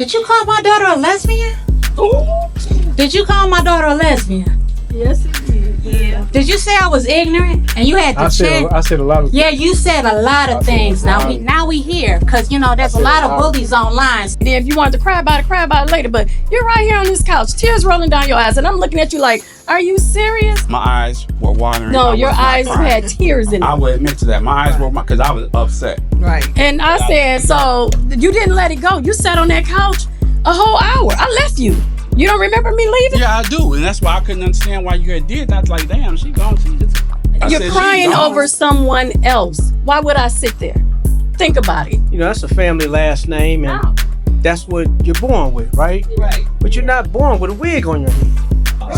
Did you call my daughter a lesbian? Did you call my daughter a lesbian? Yes, it did. Yeah. Did you say I was ignorant and you had to check? I said a lot of. Yeah, you said a lot of things. Now we here because there's a lot of bullies online. And then if you wanted to cry about it later. But you're right here on this couch, tears rolling down your eyes, and I'm looking at you like, are you serious? My eyes were watering. No, your eyes had tears in I them. will admit to that. My eyes were because I was upset. Right. And I said, so you didn't let it go. You sat on that couch a whole hour. I left you. You don't remember me leaving? Yeah, I do, and that's why I couldn't understand why you had did that. I was like, damn, she gone. You're crying over someone else. Why would I sit there? Think about it. That's a family last name, and that's what you're born with, right? Right. But you're not born with a wig on your head.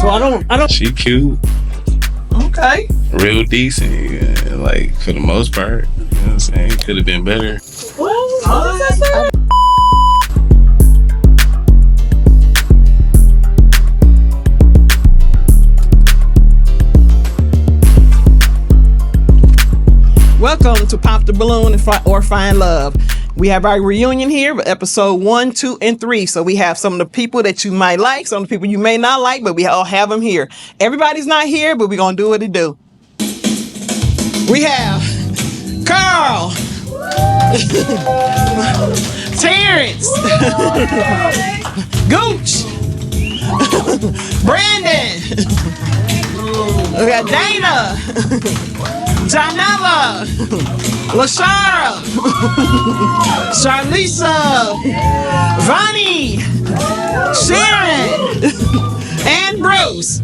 So I don't. She cute, Okay. real decent, yeah, like for the most part. You know what I'm saying? Could have been better. Welcome to Pop the Balloon or Find Love. We have our reunion here, episode 1, 2, and 3. So we have some of the people that you might like, some of the people you may not like, but we all have them here. Everybody's not here, but we're going to do what it do. We have Carl, Terrence, Gooch, Brandon, we got Dana, Janella, LaShara, Charlisa, Vonnie, Sharon, and Bruce.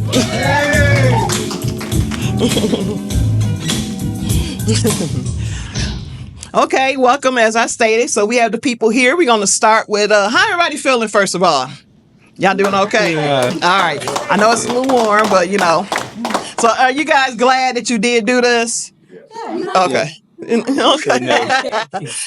Okay, welcome as I stated. So we have the people here. We're going to start with, how everybody feeling first of all? Y'all doing okay? Yeah. All right. I know it's a little warm, but So are you guys glad that you did do this? Okay. Okay.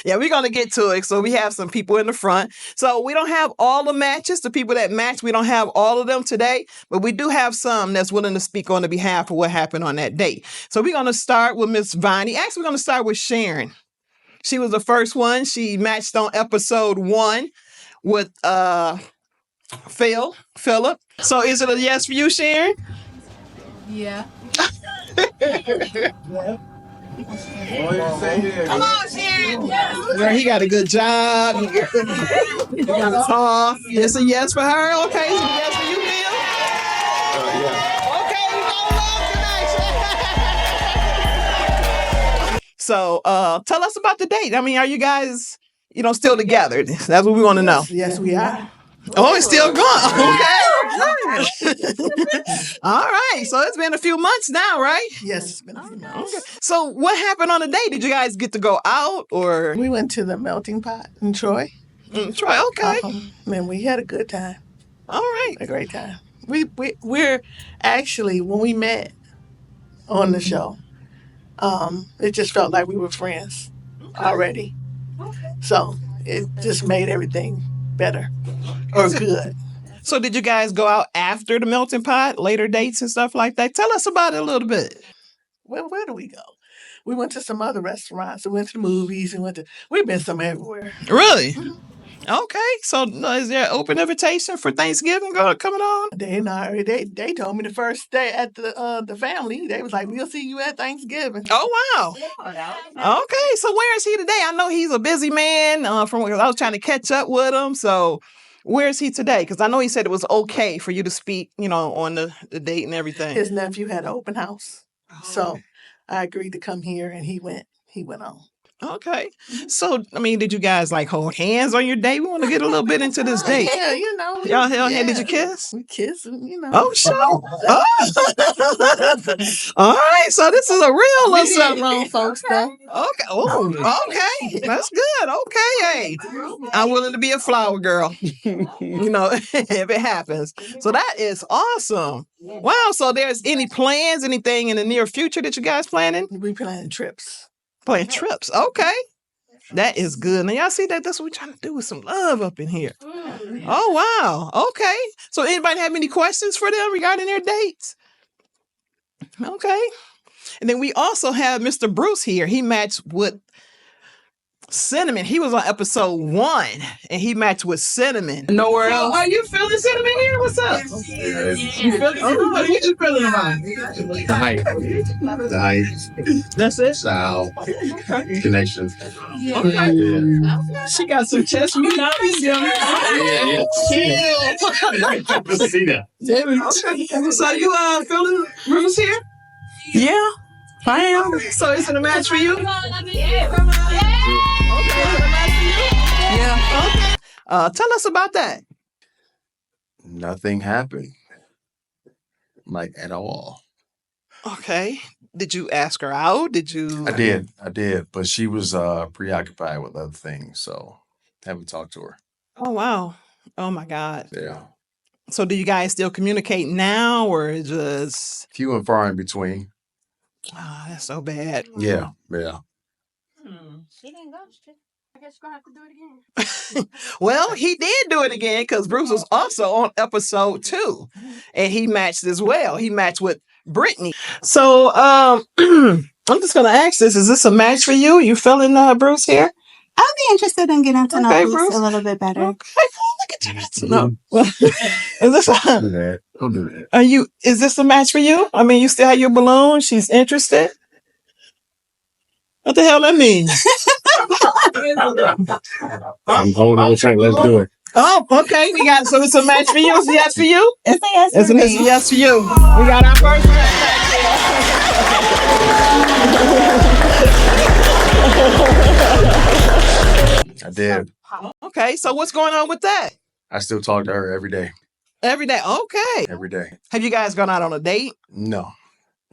Yeah, we're going to get to it. So we have some people in the front. So we don't have all the matches. The people that match, we don't have all of them today, but we do have some that's willing to speak on the behalf of what happened on that date. So we're going to start with Miss Vonnie. Actually, we're going to start with Sharon. She was the first one. She matched on episode 1 with Philip. So is it a yes for you, Sharon? Yeah. Come on, Sharon. Girl, he got a good job. He got a talk. It's a yes for her. Okay, it's a yes for you, Bill. Okay, we gonna love tonight. So, tell us about the date. I mean, are you guys, still together? That's what we want to know. Yes, we are. Oh, it's still going. Okay. All right. So it's been a few months now, right? Yes, it's been a few months. Okay. So what happened on the day? Did you guys get to go out or? We went to the melting pot in Troy. Troy, okay. And we had a good time. All right. A great time. We're actually, when we met on the show, it just felt like we were friends already. So it just made everything better or good. So did you guys go out after the melting pot, later dates and stuff like that? Tell us about it a little bit. Well, where do we go? We went to some other restaurants. We went to the movies. We've been some everywhere. Really? Okay. So is there an open invitation for Thanksgiving coming on? They told me the first day at the family, they was like, we'll see you at Thanksgiving. Oh, wow. Okay. So where is he today? I know he's a busy man I was trying to catch up with him. So where is he today? Because I know he said it was okay for you to speak, on the date and everything. His nephew had an open house. So I agreed to come here and he went on. Okay. So, did you guys hold hands on your date? We want to get a little bit into this date. Yeah, Y'all held hands? Did you kiss? We kissed, Oh, sure. Oh. All right. So this is a real little something. Grown folks stuff. Okay. Oh, okay. That's good. Okay. Hey, I'm willing to be a flower girl, if it happens. So that is awesome. Wow. So there's any plans, anything in the near future that you guys planning? We planning trips. Playing trips. Okay. That is good. Now, y'all see that? That's what we're trying to do with some love up in here. Oh, wow. Okay. So anybody have any questions for them regarding their dates? Okay. And then we also have Mr. Bruce here. He matched with Cinnamon. He was on episode 1 and he matched with Cinnamon. Nowhere else. Are you feeling Cinnamon here? What's up? You feeling what you feeling about? The height. The height. That's it? Style. Connection. Okay. She got some chest meat on So you feeling Bruce here? Yeah, I am. So it's in a match for you? Yeah. Okay. Tell us about that. Nothing happened. Like at all. Okay. Did you ask her out? Did you? I did. But she was preoccupied with other things, so haven't talked to her. Oh wow. Oh my God. Yeah. So do you guys still communicate now or just Few and far in between. that's so bad. Yeah. She didn't go. I guess you're gonna have to do it again. Well, he did do it again because Bruce was also on episode 2 and he matched as well. He matched with Brittany. So I'm just gonna ask this. Is this a match for you? You feeling Bruce here? I'll be interested in getting to know Okay, Bruce Bruce. a little bit better. Okay, look at you. That's no. Is this Don't do that. Don't do that. is this a match for you? I mean, you still have your balloon, she's interested? What the hell that mean? I'm holding on tight. Let's do it. Oh, okay. We got so it's a match for you. It's a yes for you. It's a yes It's for a me. yes for you. We got our first I did. Okay, so what's going on with that? I still talk to her every day. Every day. Okay. Every day. Have you guys gone out on a date? No.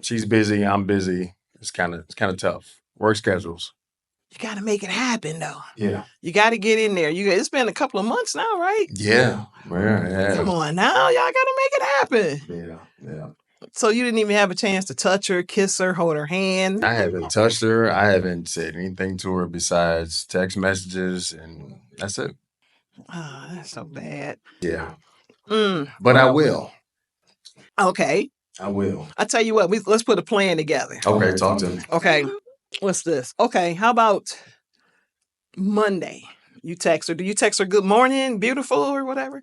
She's busy. I'm busy. It's kind of tough. Work schedules. You got to make it happen, though. Yeah. You got to get in there. It's been a couple of months now, right? Yeah. Yeah. Come on now, y'all got to make it happen. Yeah. So you didn't even have a chance to touch her, kiss her, hold her hand. I haven't touched her. I haven't said anything to her besides text messages, and that's it. Oh, that's so bad. Yeah. Mm, But I will. okay. I will. I tell you what, let's put a plan together. Okay, talk to me. Okay. What's this? Okay, how about Monday? You text her. Do you text her good morning, beautiful, or whatever?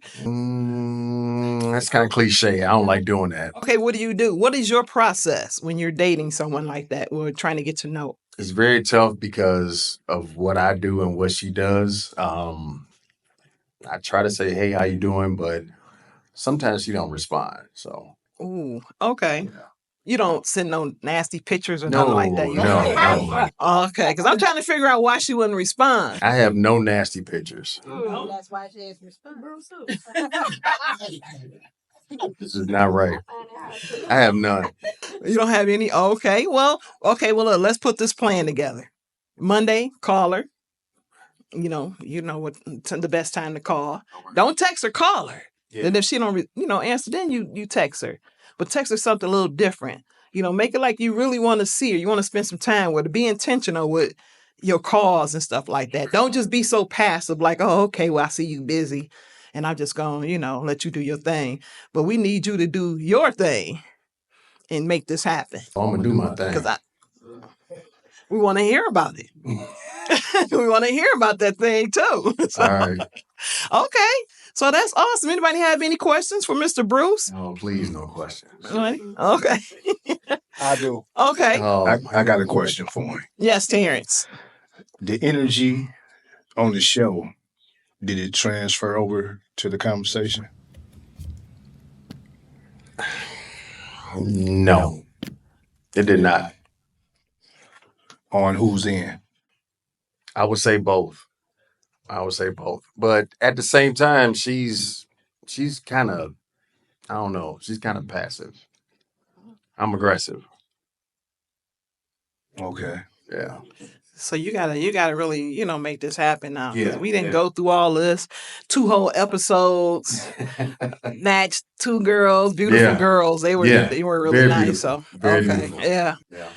That's kind of cliche. I don't like doing that. Okay, what do you do? What is your process when you're dating someone like that or trying to get to know? It's very tough because of what I do and what she does. I try to say, hey, how you doing? But sometimes she don't respond. So. Ooh, okay. Yeah. You don't send no nasty pictures or nothing No, like that. no. Okay, because I'm trying to figure out why she wouldn't respond. I have no nasty pictures. That's why she is responsible. This is not right. I have none. You don't have any? Okay, well, look, let's put this plan together. Monday, call her. You know what the best time to call. Don't text her, call her. Yeah. And if she don't, answer, then you text her. But text her something a little different. Make it like you really want to see her. You want to spend some time with her. Be intentional with your calls and stuff like that. Don't just be so passive like, oh, okay, well, I see you busy. And I'm just going to, let you do your thing. But we need you to do your thing and make this happen. I'm going to do my thing. Because we want to hear about it. We want to hear about that thing, too. So, all right. Okay. So that's awesome. Anybody have any questions for Mr. Bruce? Oh, please, no questions. Okay. I do. Okay. Oh, I got a question for him. Yes, Terrence. The energy on the show, did it transfer over to the conversation? no, it did not. On who's in? I would say both. But at the same time, she's kind of, I don't know, she's kind of passive. I'm aggressive. Okay. Yeah. So you gotta really, make this happen now. 'Cause Yeah, we didn't yeah. go through all this. 2 whole episodes, matched 2 girls, beautiful Yeah. girls. They were Yeah. really Very nice. beautiful. So Very okay. beautiful. Yeah. Yeah.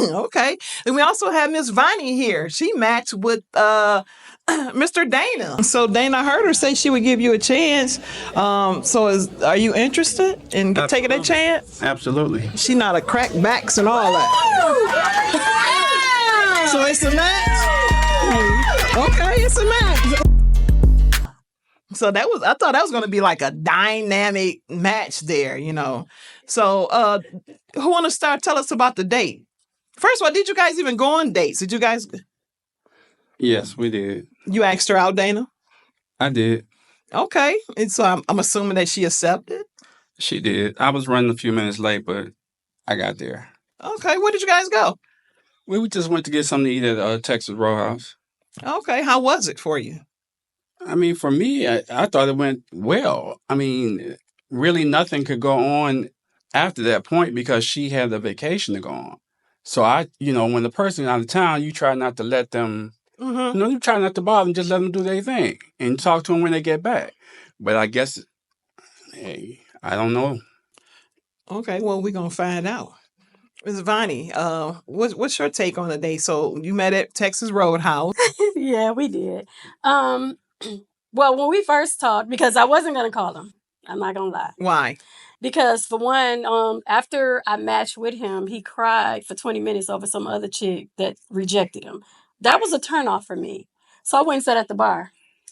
Okay. And we also have Miss Viney here. She matched with Mr. Dana. So Dana, I heard her say she would give you a chance. Are you interested in taking that chance? Absolutely. She not a crack backs and all that. So it's a match. Okay, it's a match. So I thought that was going to be like a dynamic match there, you know. So who want to start? Tell us about the date. First of all, did you guys even go on dates? Did you guys? Yes, we did. You asked her out, Dana? I did. Okay. And so I'm assuming that she accepted. She did. I was running a few minutes late, but I got there. Okay. Where did you guys go? We just went to get something to eat at Texas Roadhouse. Okay. How was it for you? I mean, for me, I thought it went well. I mean, really nothing could go on after that point because she had a vacation to go on. So when the person's out of town, you try not to let them, you try not to bother them, just let them do their thing and talk to them when they get back. But I guess, hey, I don't know. Okay, well, we're going to find out. Ms. Vonnie, what's your take on the day? So you met at Texas Roadhouse. Yeah, we did. Well, when we first talked, because I wasn't going to call him. I'm not going to lie. Why? Because for one, after I matched with him, he cried for 20 minutes over some other chick that rejected him. That was a turnoff for me. So I went and sat at the bar.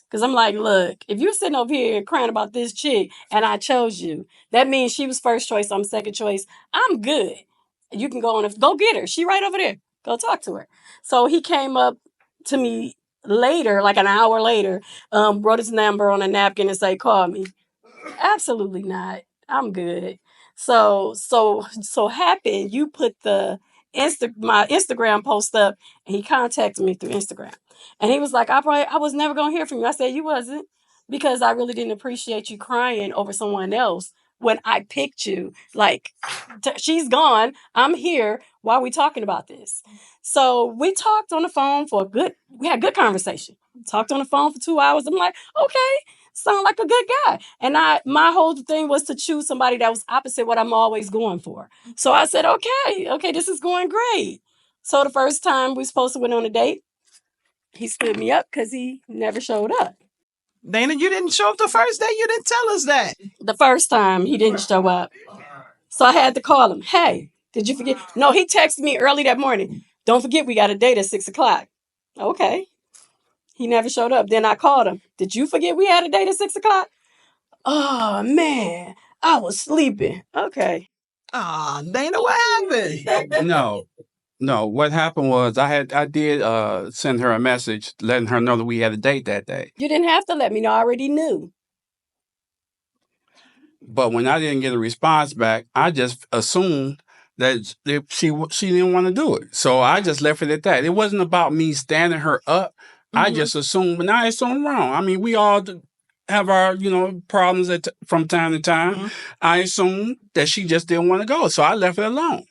Because I'm like, look, if you're sitting over here crying about this chick and I chose you, that means she was first choice, I'm second choice. I'm good. You can go go get her. She right over there. Go talk to her. So he came up to me later, like an hour later, wrote his number on a napkin and say, call me. Absolutely not. I'm good. So happened you put my Instagram post up and he contacted me through Instagram. And he was like, I was never gonna hear from you. I said, you wasn't, because I really didn't appreciate you crying over someone else when I picked you. Like, she's gone. I'm here. Why are we talking about this? So we talked on the phone we had a good conversation. Talked on the phone for 2 hours. I'm like, okay, sound like a good guy. And my whole thing was to choose somebody that was opposite what I'm always going for. So I said, okay, this is going great. So the first time we supposed to went on a date, he stood me up because he never showed up. Dana, you didn't show up the first day? You didn't tell us that. The first time he didn't show up. So I had to call him. Hey, did you forget? No, he texted me early that morning. Don't forget we got a date at 6:00. Okay. He never showed up. Then I called him. Did you forget we had a date at 6:00? Oh, man. I was sleeping. Okay. Ah, Dana, what happened? No. What happened was I did send her a message letting her know that we had a date that day. You didn't have to let me know. I already knew. But when I didn't get a response back, I just assumed that she didn't want to do it. So I just left it at that. It wasn't about me standing her up. I just assumed, and I assumed wrong. I mean, we all have our, problems from time to time. I assumed that she just didn't want to go. So I left it alone.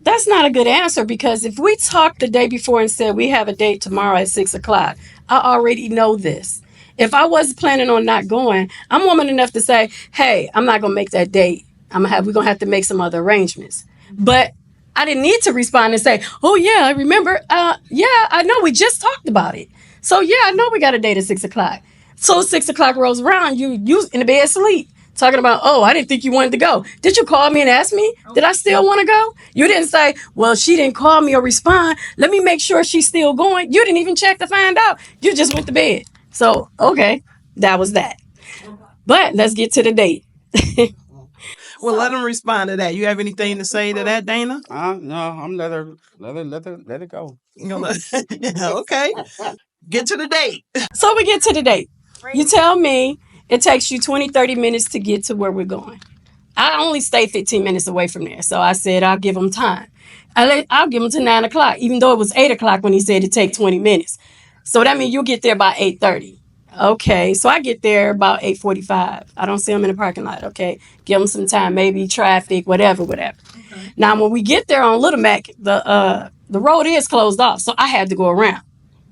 That's not a good answer, because if we talked the day before and said we have a date tomorrow at 6:00, I already know this. If I was planning on not going, I'm woman enough to say, hey, I'm not going to make that date. We're going to have to make some other arrangements. But I didn't need to respond and say, oh, yeah, I remember. Yeah, I know. We just talked about it. So, yeah, I know we got a date at 6:00. So 6:00 rolls around, you in the bed asleep. Talking about, oh, I didn't think you wanted to go. Did you call me and ask me? Did I still want to go? You didn't say, well, she didn't call me or respond. Let me make sure she's still going. You didn't even check to find out. You just went to bed. So, okay, that was that. But let's get to the date. Well, let him respond to that. You have anything to say to that, Dana? No, I'm let it go. Okay. Get to the date. So we get to the date. You tell me it takes you 20, 30 minutes to get to where we're going. I only stay 15 minutes away from there. So I said, I'll give him time. I'll give him to 9:00, even though it was 8:00 when he said it'd take 20 minutes. So that means you'll get there by 8:30. Okay, so I get there about 8:45. I don't see him in the parking lot. Okay, give him some time, maybe traffic, whatever. Okay. Now, when we get there on Little Mac, the road is closed off, so I had to go around.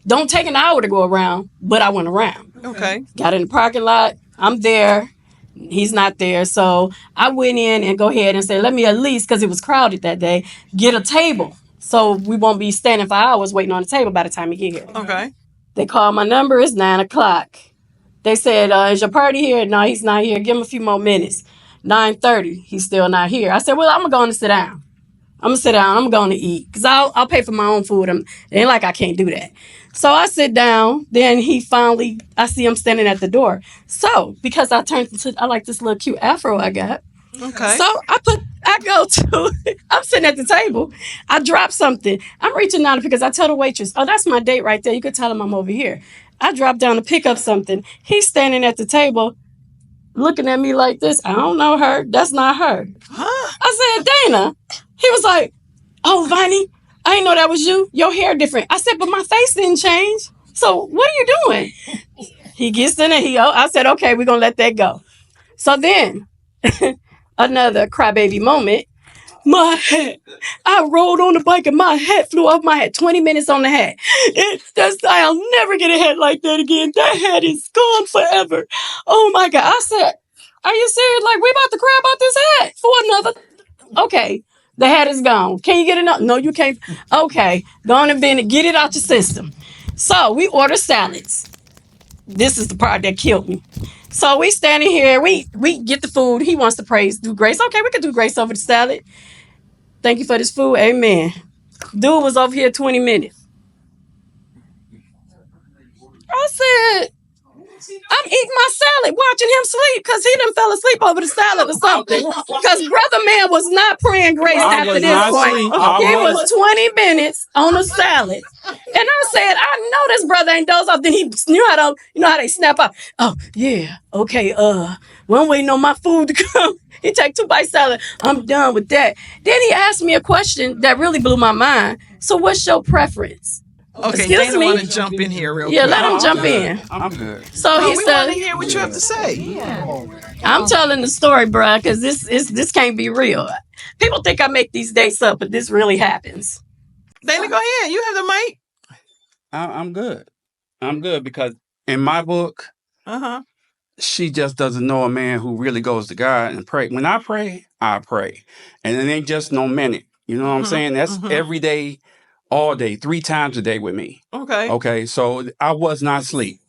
Don't take an hour to go around, but I went around. Okay. Got in the parking lot. I'm there. He's not there. So I went in and go ahead and say, let me at least, because it was crowded that day, get a table. So we won't be standing for hours waiting on the table by the time we get here. Okay. They called my number. It's 9:00. They said, is your party here? No, he's not here. Give him a few more minutes. 9:30. He's still not here. I said, well, I'm going to sit down. I'm going to sit down. I'm going to eat, because I'll pay for my own food. It ain't like I can't do that. So I sit down. Then I see him standing at the door. So because I like this little cute afro I got. Okay. So I'm sitting at the table. I drop something. I'm reaching down because I tell the waitress, oh, that's my date right there. You could tell him I'm over here. I drop down to pick up something. He's standing at the table looking at me like this. I don't know her. That's not her. Huh? I said, Dana. He was like, oh, Vonnie, I didn't know that was you. Your hair different. I said, but my face didn't change. So what are you doing? He gets in it. I said, okay, we're going to let that go. So then another crybaby moment. My hat. I rode on the bike and my hat flew off my head. 20 minutes on the hat. I'll never get a hat like that again. That hat is gone forever. Oh my God. I said, are you serious? Like, we about to cry about this hat for another. Okay. The hat is gone. Can you get it up? No, you can't. Okay. Go on and bend it. Get it out your system. So we order salads. This is the part that killed me. So we standing here, we get the food. He wants to do grace. Okay, we could do grace over the salad. Thank you for this food. Amen. Dude was over here 20 minutes. I said, I'm eating my salad, watching him sleep because he done fell asleep over the salad or something. Because brother man was not praying grace after this point. He was 20 minutes on a salad. And I said, I know this brother ain't doze off. Then he knew how they snap up. Oh, yeah. Okay, we don't waiting on my food to come. He take 2 bites salad. I'm done with that. Then he asked me a question that really blew my mind. So what's your preference? Okay, Excuse Dana me? want to jump in here real quick. Yeah, let him jump in. I'm good. So Oh, he we said, want to hear what you have to say. I'm telling the story, bruh, because this can't be real. People think I make these dates up, but this really happens. Dana, go ahead. You have the mic. I'm good. I'm good because in my book, she just doesn't know a man who really goes to God and pray. When I pray, I pray. And it ain't just no minute. You know what I'm saying? That's every day, all day, 3 times a day with me. Okay. Okay, so I was not asleep.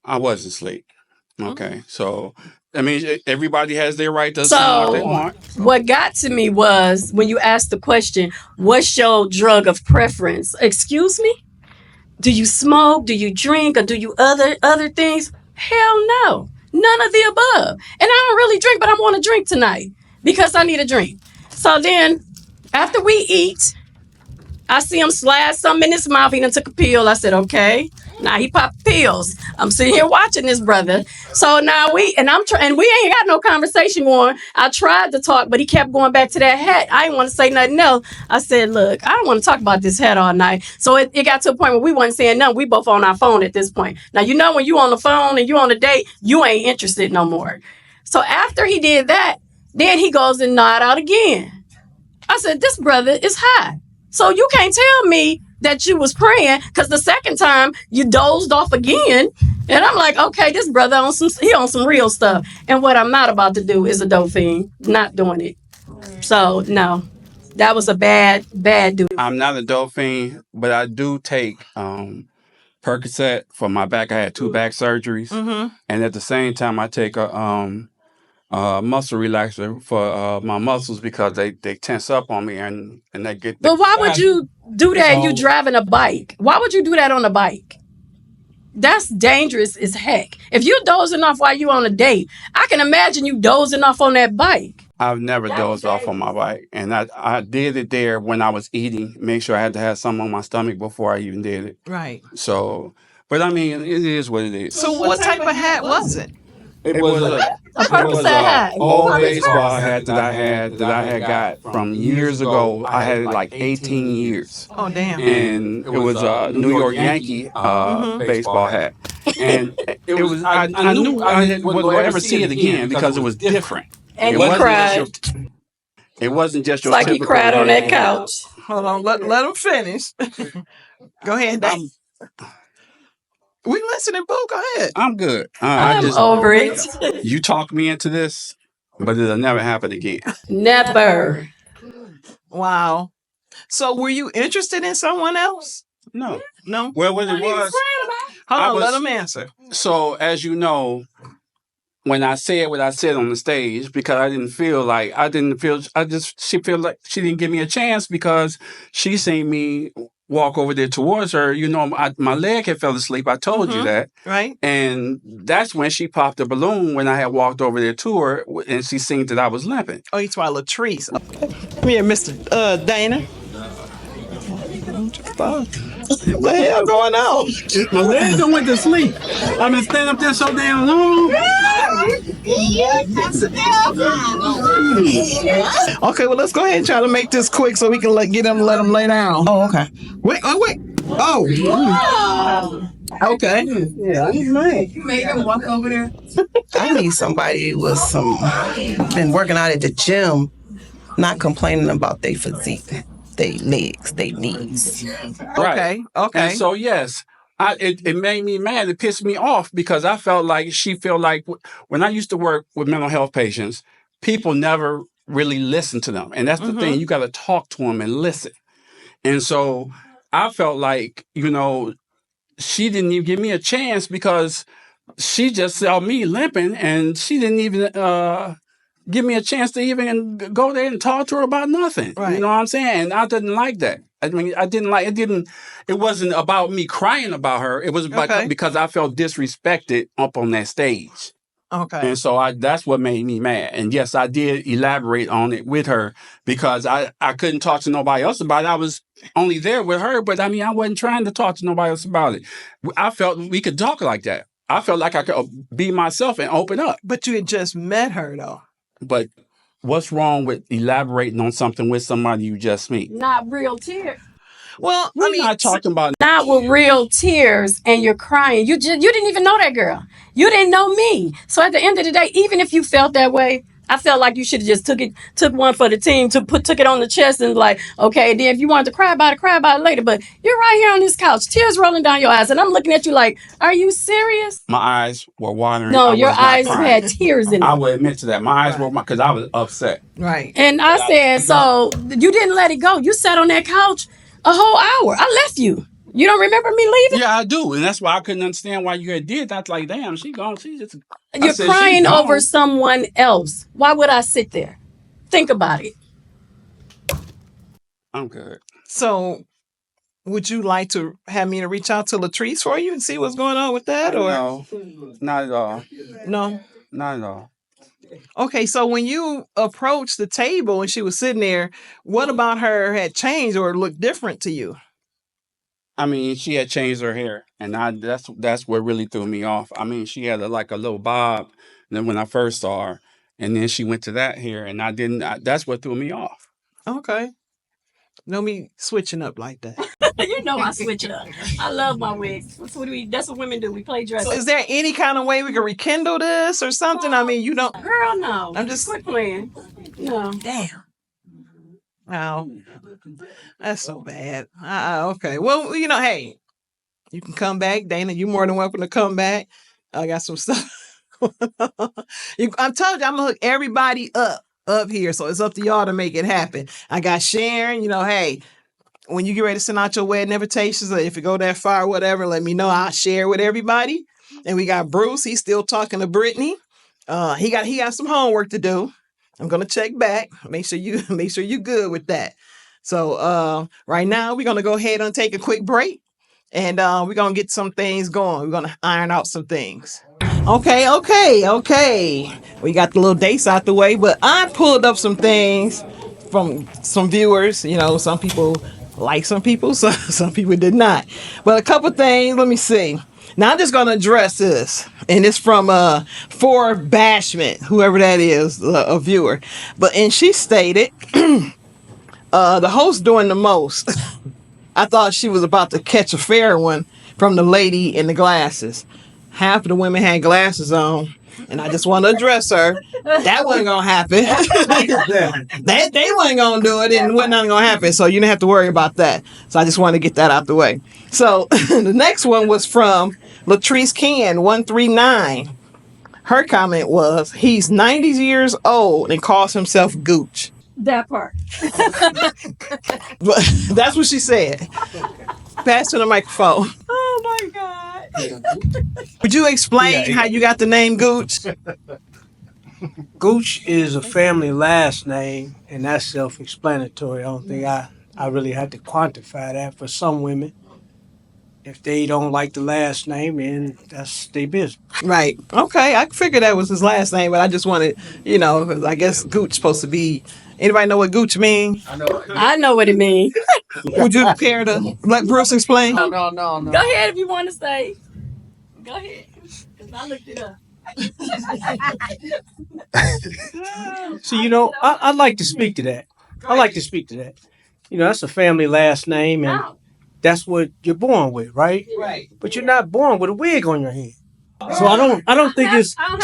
I wasn't asleep. Okay, so I mean, everybody has their right to assume what they want. What got to me was when you asked the question, what's your drug of preference? Excuse me? Do you smoke? Do you drink? Or do you other things? Hell no. None of the above. And I don't really drink, but I want to drink tonight because I need a drink. So then after we eat, I see him slide something in his mouth. He done took a pill. I said, okay. Now he popped pills. I'm sitting here watching this brother. So now we ain't got no conversation going. I tried to talk, but he kept going back to that hat. I didn't want to say nothing else. I said, look, I don't want to talk about this hat all night. So it got to a point where we wasn't saying nothing. We both on our phone at this point. Now, you know, when you on the phone and you on a date, you ain't interested no more. So after he did that, then he goes and nod out again. I said, this brother is high. So you can't tell me that you was praying because the second time you dozed off again. And I'm like, okay, this brother on some real stuff. And what I'm not about to do is a dope fiend. Not doing it. So no, that was a bad dude. I'm not a dope fiend, but I do take Percocet for my back. I had 2 back surgeries. And at the same time, I take a muscle relaxer for my muscles because they tense up on me and they get. But why would you do that? You driving a bike? Why would you do that on a bike? That's dangerous as heck. If you're dozing off while you on a date, I can imagine you dozing off on that bike. I've never dozed off on my bike, and I did it there when I was eating. Make sure I had to have something on my stomach before I even did it. Right. So, but I mean, it is what it is. So what type of hat was it? It was a old baseball hat that I had got from years ago. I had it like 18 years. Oh, damn. And it was a New York Yankee baseball hat. And it was I knew I would never see it again because it was different. And he cried. It wasn't just your like he cried on that couch. Hold on, let him finish. Go ahead, Dave. We listening, Boo. Go ahead. I'm good. I'm over it. You talked me into this, but it'll never happen again. Never. Wow. So were you interested in someone else? No. Well, what it was. Hold on, let him answer. So, as you know, when I said what I said on the stage, because she felt like she didn't give me a chance because she seen me walk over there towards her, you know, my leg had fell asleep. I told you that. Right. And that's when she popped a balloon when I had walked over there to her, and she seen that I was limping. Oh, you talking about Latrice. Okay. Come here, Mr. Dana. What the hell going on? My leg done went to sleep. I've been standing up there so damn long. Okay, well, let's go ahead and try to make this quick so we can let them lay down. Oh, okay. Wait. Oh. Okay. Yeah, you made him walk over there. I need somebody with been working out at the gym, not complaining about their physique, their legs, their knees. Right. Okay. And so, yes, it made me mad. It pissed me off because I felt like she felt like when I used to work with mental health patients, people never really listen to them. And that's the thing. You got to talk to them and listen. And so I felt like, you know, she didn't even give me a chance because she just saw me limping and she didn't even give me a chance to even go there and talk to her about nothing. Right. You know what I'm saying? And I didn't like that. I mean, it wasn't about me crying about her. It was because I felt disrespected up on that stage. Okay. And so that's what made me mad. And yes, I did elaborate on it with her because I couldn't talk to nobody else about it. I was only there with her, but I mean, I wasn't trying to talk to nobody else about it. I felt we could talk like that. I felt like I could be myself and open up. But you had just met her, though. But what's wrong with elaborating on something with somebody you just meet? Not real tears. Well, We're not talking about not with real tears and you're crying. You didn't even know that girl. You didn't know me. So at the end of the day, even if you felt that way, I felt like you should have just took one for the team, took it on the chest and like, okay, then if you wanted to cry about it later. But you're right here on this couch, tears rolling down your eyes, and I'm looking at you like, are you serious? my eyes were watering. No, your eyes had tears in them. I will admit to that. My eyes were because I was upset. Right. And I said, so you didn't let it go. You sat on that couch a whole hour. I left you. You don't remember me leaving? Yeah, I do. And that's why I couldn't understand why you had did that. Like, damn, she gone. She just... You're crying over someone else. Why would I sit there? Think about it. I'm good. So, would you like to have me to reach out to Latrice for you and see what's going on with that? Or No, not at all. No? Not at all. Okay, so when you approached the table and she was sitting there, what about her had changed or looked different to you? I mean, she had changed her hair, and that's what really threw me off. I mean, she had a little bob, and then when I first saw her, and then she went to that hair, and that's what threw me off. Okay. No me switching up like that. You know I switch it up. I love my wigs. That's what women do. We play dresses. So is there any kind of way we can rekindle this or something? I mean, you don't... Girl, no. I'm just... Quit playing. No. Damn. Oh, that's so bad. Okay. Well, you know, hey, you can come back. Dana, you're more than welcome to come back. I got some stuff. I'm telling you, I'm going to hook everybody up here. So it's up to y'all to make it happen. I got Sharon, you know, hey, when you get ready to send out your wedding invitations, or if you go that far or whatever, let me know. I'll share with everybody. And we got Bruce. He's still talking to Brittany. He got some homework to do. I'm gonna check back. Make sure you're good with that. So right now we're gonna go ahead and take a quick break, and we're gonna get some things going. We're gonna iron out some things. Okay. We got the little dates out the way, but I pulled up some things from some viewers. You know, some people like some people, so some people did not. But a couple things. Let me see. Now I'm just gonna address this, and it's from For Bashment, whoever that is, a viewer. And she stated, the host doing the most. I thought she was about to catch a fair one from the lady in the glasses. Half of the women had glasses on, and I just want to address her. That wasn't gonna happen. They wasn't gonna do it, and wasn't gonna happen. So you didn't have to worry about that. So I just want to get that out the way. So the next one was from Latrice Ken 139. Her comment was, he's 90 years old and calls himself Gooch. That part. But that's what she said. Pass to the microphone. Oh my God. Would you explain how you got the name Gooch? Gooch is a family last name, and that's self-explanatory. I don't think I I really had to quantify that for some women. If they don't like the last name, then that's their business. Right. Okay. I figured that was his last name, but I just wanted, 'cause I guess Gooch supposed to be. Anybody know what Gooch means? I know what it means. Would you care to let Bruce explain? No. Go ahead if you want to say. Go ahead. Because I looked it up. So, I'd like to speak to that. I like to speak to that. That's a family last name, and that's what you're born with, right? Right. But you're not born with a wig on your head. So I don't think it's I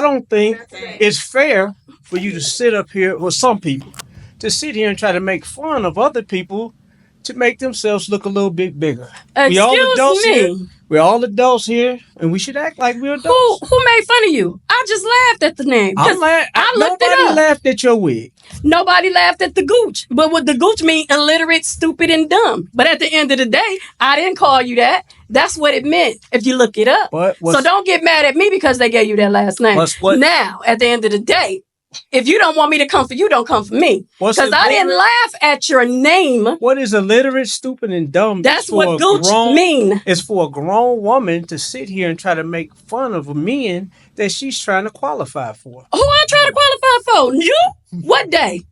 don't think it's fair for you to sit up here, or some people, to sit here and try to make fun of other people to make themselves look a little bit bigger. We all adults Excuse here. me. We're all adults here, and we should act like we're adults. Who made fun of you? I just laughed at the name. 'Cause I looked it Nobody up. laughed at your wig. Nobody laughed at the Gooch. But what the Gooch mean? Illiterate, stupid, and dumb. But at the end of the day, I didn't call you that. That's what it meant if you look it up. So don't get mad at me because they gave you that last name. Now, at the end of the day, if you don't want me to come for you, don't come for me. Because I didn't laugh at your name. What is illiterate, stupid, and dumb? That's what Gooch mean. It's for a grown woman to sit here and try to make fun of a man that she's trying to qualify for. Who I'm trying to qualify for? You? What day?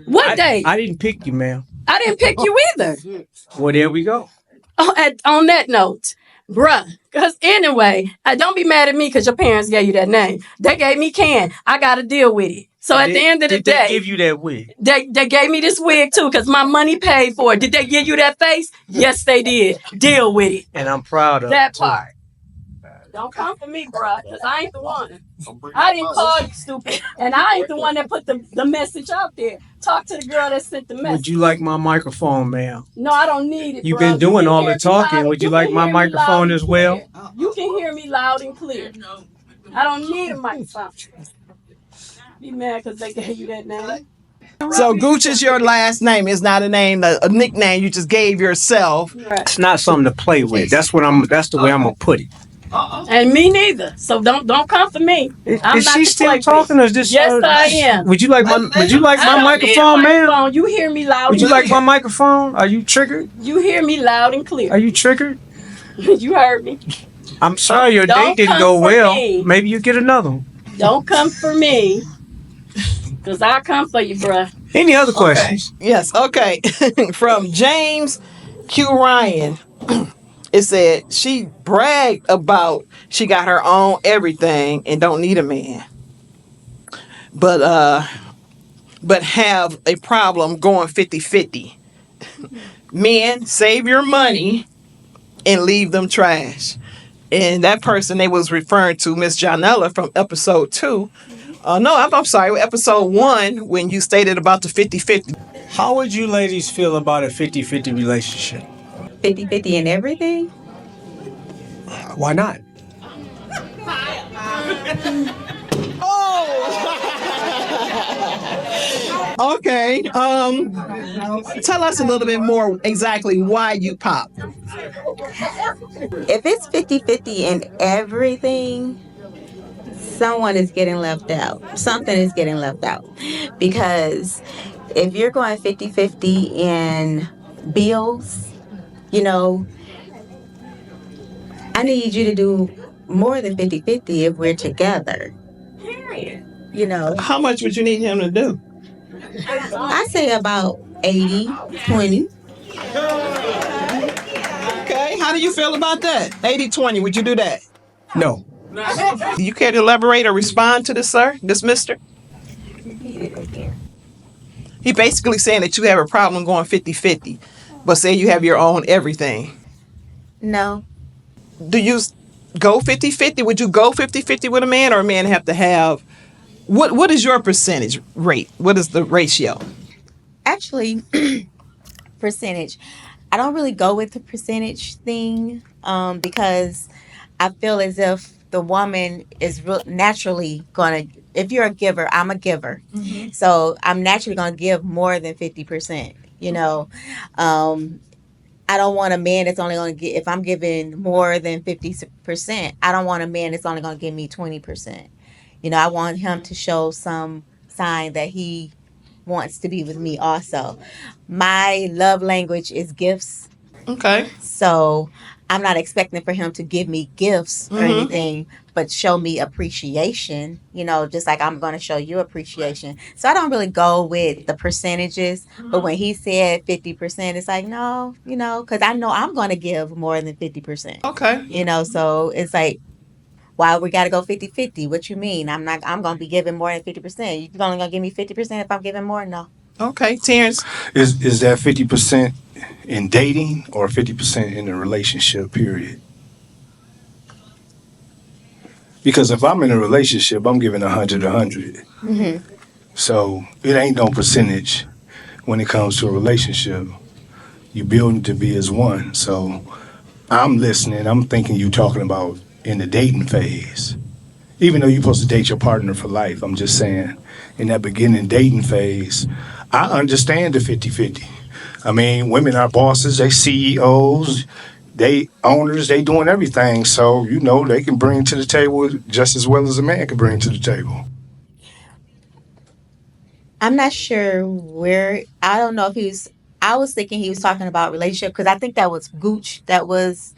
What day? I didn't pick you, ma'am. I didn't pick you either. Well, there we go. On that note, bruh, because anyway, don't be mad at me because your parents gave you that name. They gave me Ken. I got to deal with it. So at the end of the day, did they give you that wig? They gave me this wig too because my money paid for it. Did they give you that face? Yes, they did. Deal with it. And I'm proud of that it, part. Don't come for me, bruh, because I ain't the one. I didn't call you stupid. And I ain't the one that put the message out there. Talk to the girl that sent the message. Would you like my microphone, ma'am? No, I don't need it. You've been doing all the talking. Would you like my microphone as well? You can hear me loud and clear. I don't need a microphone. Be mad because they gave you that name. So Gooch is your last name. It's not a name, a nickname you just gave yourself. Right. It's not something to play with. That's the way I'm gonna put it. And me neither. So don't come for me. Is she still talking, or is this? Yes, I am. Would you like my microphone, ma'am? You hear me loud. Would you like my microphone? Are you triggered? You hear me loud and clear. Are you triggered? You heard me. I'm sorry your date didn't go well. Maybe you get another one. Don't come for me. Because I come for you, bruh. Any other questions? Okay. Yes. Okay. From James Q. Ryan. It said she bragged about she got her own everything and don't need a man. But have a problem going 50-50. Men, save your money and leave them trash. And that person they was referring to Miss Janella from episode 2. No, I'm sorry, episode 1 when you stated about the 50-50. How would you ladies feel about a 50-50 relationship? 50-50 in everything? Why not? Okay. Tell us a little bit more exactly why you pop. If it's 50-50 in everything, someone is getting left out. Something is getting left out. Because if you're going 50-50 in bills, I need you to do more than 50-50 if we're together. Period. How much would you need him to do? I say about 80-20. Okay, how do you feel about that? 80-20, would you do that? No. Do you care to elaborate or respond to this, sir? This mister? He basically saying that you have a problem going 50-50, but say you have your own everything. No. Do you go 50-50? Would you go 50-50 with a man, or a man have to have... What is your percentage rate? What is the ratio? Actually, percentage. I don't really go with the percentage thing because I feel as if the woman is naturally going to... If you're a giver, I'm a giver. Mm-hmm. So I'm naturally going to give more than 50%, I don't want a man that's only going to get... If I'm giving more than 50%, I don't want a man that's only going to give me 20%. I want him to show some sign that he wants to be with me also. My love language is gifts. Okay. So I'm not expecting for him to give me gifts or anything, but show me appreciation, just like I'm going to show you appreciation. So I don't really go with the percentages, but when he said 50%, it's like, no, because I know I'm going to give more than 50%, Okay. so it's like, why we got to go 50-50? What you mean? I'm going to be giving more than 50%. You're only going to give me 50% if I'm giving more? No. Okay, Terrence. Is that 50% in dating or 50% in a relationship period? Because if I'm in a relationship, I'm giving 100. So it ain't no percentage when it comes to a relationship. You building to be as one. So I'm listening. I'm thinking you talking about in the dating phase. Even though you're supposed to date your partner for life, I'm just saying in that beginning dating phase, I understand the 50-50. I mean, women are bosses, they CEOs, they owners, they doing everything. So, they can bring to the table just as well as a man can bring to the table. I'm not sure I don't know if I was thinking he was talking about relationship because I think that was Gooch. That was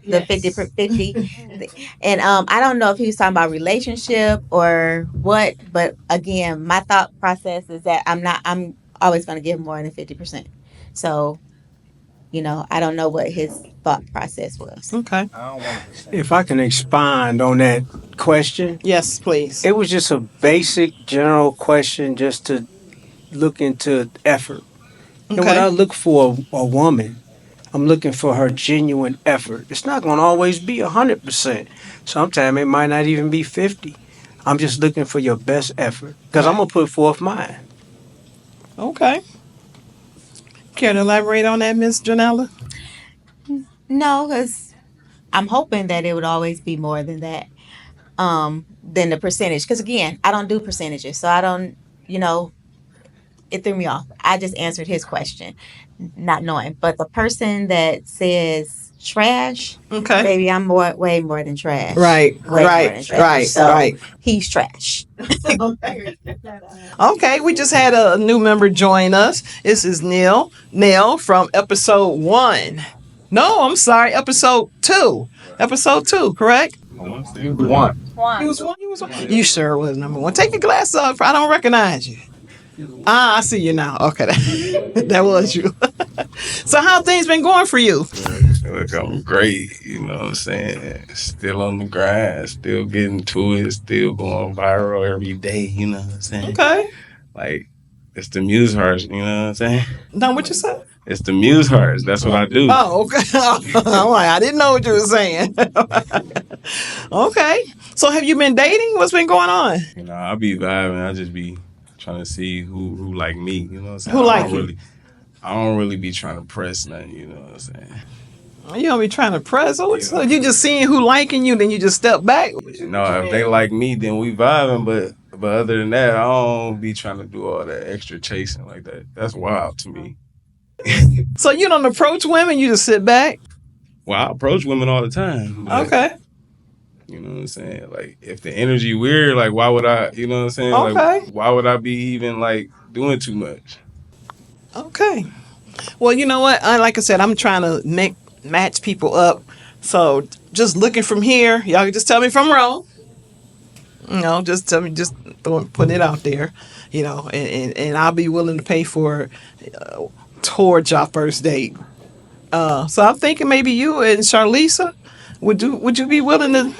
the 50-50. And I don't know if he was talking about relationship or what, but again, my thought process is that I'm always going to give more than 50%. So, I don't know what his thought process was. Okay. If I can expand on that question, Yes, please. it was just a basic general question just to look into effort. And when I look for a woman, I'm looking for her genuine effort. It's not going to always be 100%. Sometimes it might not even be 50. I'm just looking for your best effort because I'm going to put forth mine. Okay. Care to elaborate on that, Miss Janella? No, because I'm hoping that it would always be more than that, than the percentage. Because again, I don't do percentages, so I don't, it threw me off. I just answered his question, not knowing. But the person that says trash, baby, I'm way more than trash. Right, Way more than trash. So he's trash. Okay, we just had a new member join us. This is Neil from episode 1. No, I'm sorry, episode 2. Episode 2, correct? One. He was one. You sure was number 1. Take your glasses off. I don't recognize you. I see you now. Okay, that was you. So how things been going for you? Look, I'm great, you know what I'm saying? Still on the grind, still getting to it, still going viral every day, you know what I'm saying? Okay. Like, it's the muse hearts, you know what I'm saying? Now, what you said? It's the muse hearts, that's what I do. Oh, okay. I'm like, I didn't know what you were saying. Okay. So have you been dating? What's been going on? I be vibing, I just be trying to see who like me, you know what I'm saying? Who like you? I don't really be trying to press nothing, you know what I'm saying? You don't be trying to press. So you just seeing who liking you, then you just step back. No, if they like me, then we vibing. But other than that, I don't be trying to do all that extra chasing like that. That's wild to me. So you don't approach women, you just sit back? Well, I approach women all the time. Okay. You know what I'm saying? Like, if the energy weird, like, why would I, you know what I'm saying? Okay. Like, why would I be even, like, doing too much? Okay. Well, you know what? Like I said, I'm trying to match people up. So just looking from here, y'all can just tell me if I'm wrong. Just tell me, just put it out there, and I'll be willing to pay for towards y'all first date. So I'm thinking maybe you and Charlisa, would you be willing to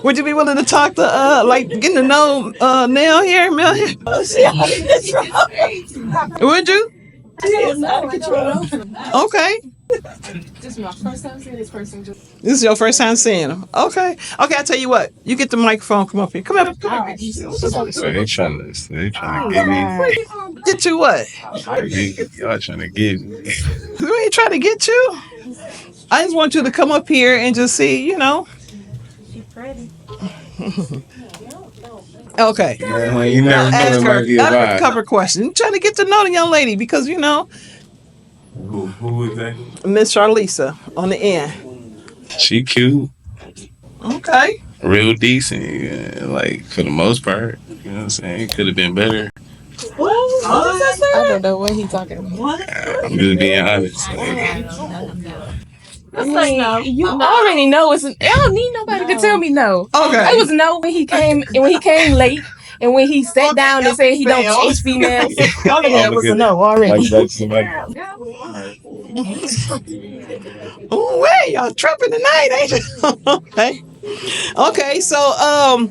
would you be willing to talk to like getting to know Nell here, Mel here? Would you? Okay. This is my first time seeing this person. This is your first time seeing him. Okay. I'll tell you what. You get the microphone. Come up here. Come here. So they trying to get me. Get you what? Y'all trying to get me. We ain't trying to get you. I just want you to come up here and just see, She's pretty. Okay. Yeah, you never ask know her a cover question. I'm trying to get to know the young lady because, Who is that? Miss Charlisa on the end. She cute. Okay. Real decent, like, for the most part. You know what I'm saying? It could have been better. I don't know what he's talking about. I'm just being honest. I mean, you already know it's. I don't need nobody to tell me no. Okay. It was no when he came late, and when he sat down and said he don't chase females. All of that was a no already. Oh, wait, y'all tripping tonight, ain't you? Okay. Okay, so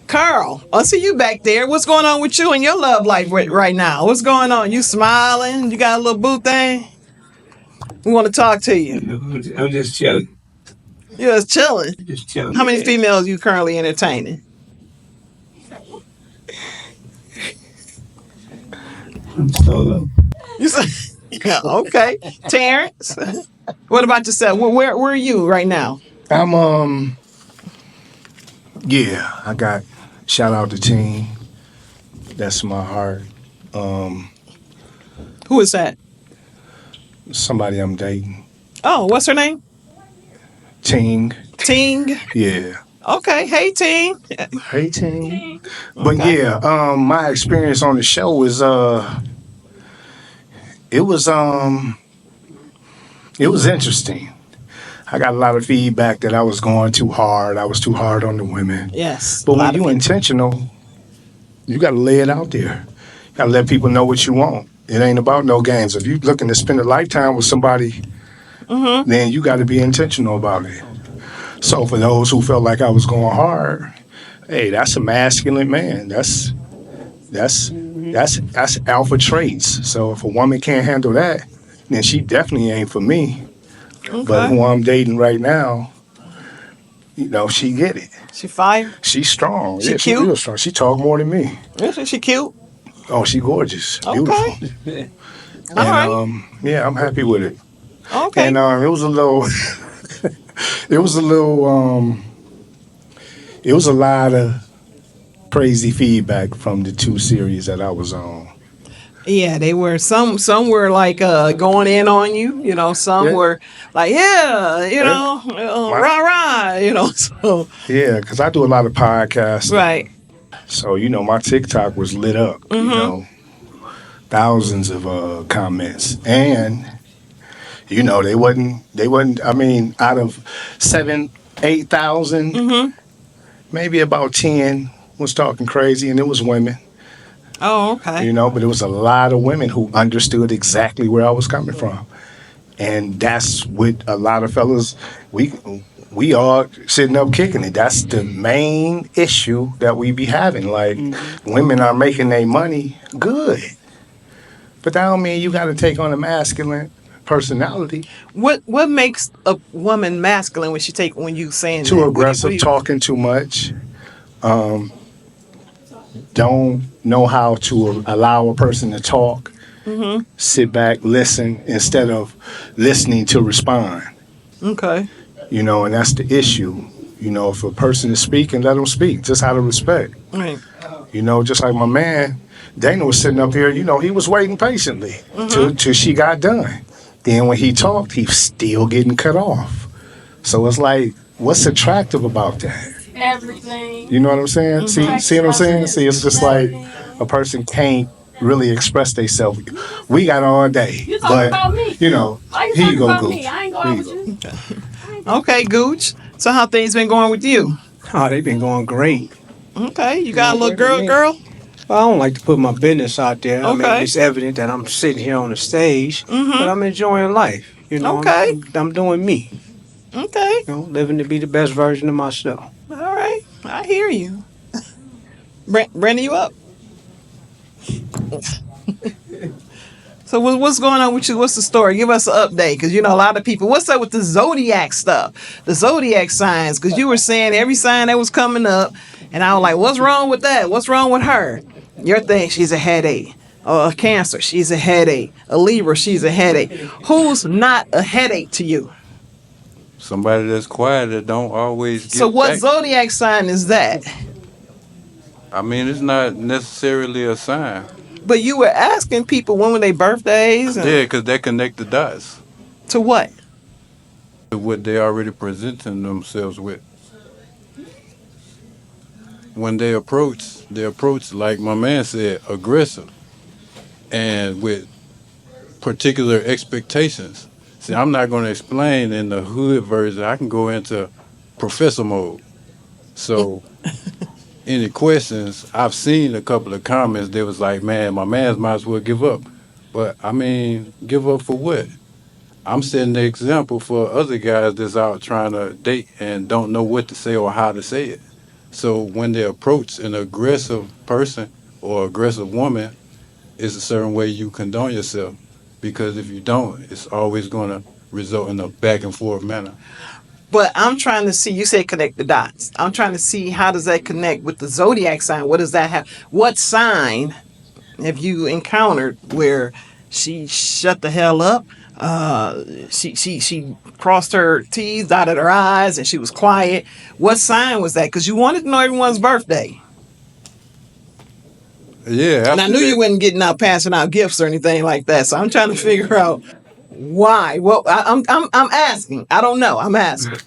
Carl, I see you back there. What's going on with you and your love life right now? What's going on? You smiling? You got a little boo thing? We want to talk to you. I'm just chilling. You're just chilling. Just chilling. How many females you currently entertaining? I'm solo. You say, okay. Terrence, what about yourself? Where are you right now? I'm yeah, I got shout out to team. That's my heart. Who is that? Somebody I'm dating. Oh, what's her name? Ting. Ting. Yeah. Okay. Hey, Ting. Hey Ting. But yeah, my experience on the show was it was interesting. I got a lot of feedback that I was going too hard. I was too hard on the women. Yes. But when you're intentional, you got to lay it out there. You got to let people know what you want. It ain't about no games. If you're looking to spend a lifetime with somebody, then you got to be intentional about it. So for those who felt like I was going hard, hey, that's a masculine man. That's alpha traits. So if a woman can't handle that, then she definitely ain't for me. Okay. But who I'm dating right now, you know, she get it. She fire? She's strong. She yeah, cute? She real strong. She talk more than me. Isn't she cute? Oh, she gorgeous. Okay. Beautiful. All right. Yeah, I'm happy with it. Okay. And it was a little it was a lot of crazy feedback from the 2 series that I was on. Yeah, they were some were like going in on you, you know, some were like, rah rah, you know. So yeah, because I do a lot of podcasts. Right. So, you know, my TikTok was lit up, you know, thousands of comments. And, you know, they wasn't, I mean, out of 8,000, maybe about 10 was talking crazy, and it was women. Oh, okay. You know, but it was a lot of women who understood exactly where I was coming from. And that's what a lot of fellas, we are sitting up kicking it. That's the main issue that we be having. Like, women are making their money good. But that don't mean you got to take on a masculine personality. What makes a woman masculine when you saying too that? aggressive, talking too much, don't know how to allow a person to talk, sit back, listen, instead of listening to respond. Okay. You know, and that's the issue. You know, if a person is speaking, let them speak, just out of respect. Right. You know, just like my man, Dana was sitting up here, you know, he was waiting patiently till she got done. Then when he talked, he's still getting cut off. So it's like, what's attractive about that? Everything. You know what I'm saying? See what I'm saying? See, it's just like a person can't really express themselves. We got all day. You talking about me? You know, here you go, Gooch. I ain't going with you. Okay, Gooch. So how things been going with you? Oh, they've been going great. Okay, you got a little girl? Well, I don't like to put my business out there. I mean, Okay. it's evident that I'm sitting here on the stage, but I'm enjoying life. You know, Okay. I'm doing me. Okay. You know, living to be the best version of myself. All right, I hear you. Brandon, you up? So what's going on with you? What's the story? Give us an update, because you know a lot of people. What's up with the zodiac stuff, the zodiac signs? Because you were saying every sign that was coming up, and I was like, what's wrong with that? What's wrong with her? Your thing, she's a headache. A Cancer, she's a headache. A Libra, she's a headache. Who's not a headache to you? Somebody that's quiet that don't always get So what back. zodiac sign is that? I mean, it's not necessarily a sign. But you were asking people when were their birthdays? And Yeah, because they connect the dots to what? to what they already presenting themselves with. when they approach, like my man said, aggressive and with particular expectations. See, I'm not going to explain in the hood version. I can go into professor mode. So, any questions? I've seen a couple of comments. They was like, "Man, my man's might as well give up." But I mean, give up for what? I'm setting the example for other guys that's out trying to date and don't know what to say or how to say it. So when they approach an aggressive person or aggressive woman, it's a certain way you condone yourself. Because if you don't, it's always going to result in a back and forth manner. But I'm trying to see, you said connect the dots. I'm trying to see how does that connect with the zodiac sign? What does that have? What sign have you encountered where she shut the hell up? She crossed her T's, dotted her I's, and she was quiet. What sign was that? Because you wanted to know everyone's birthday. Yeah, And I knew you wasn't getting out passing out gifts or anything like that. So I'm trying to figure out why. Well, I'm asking. I don't know. I'm asking.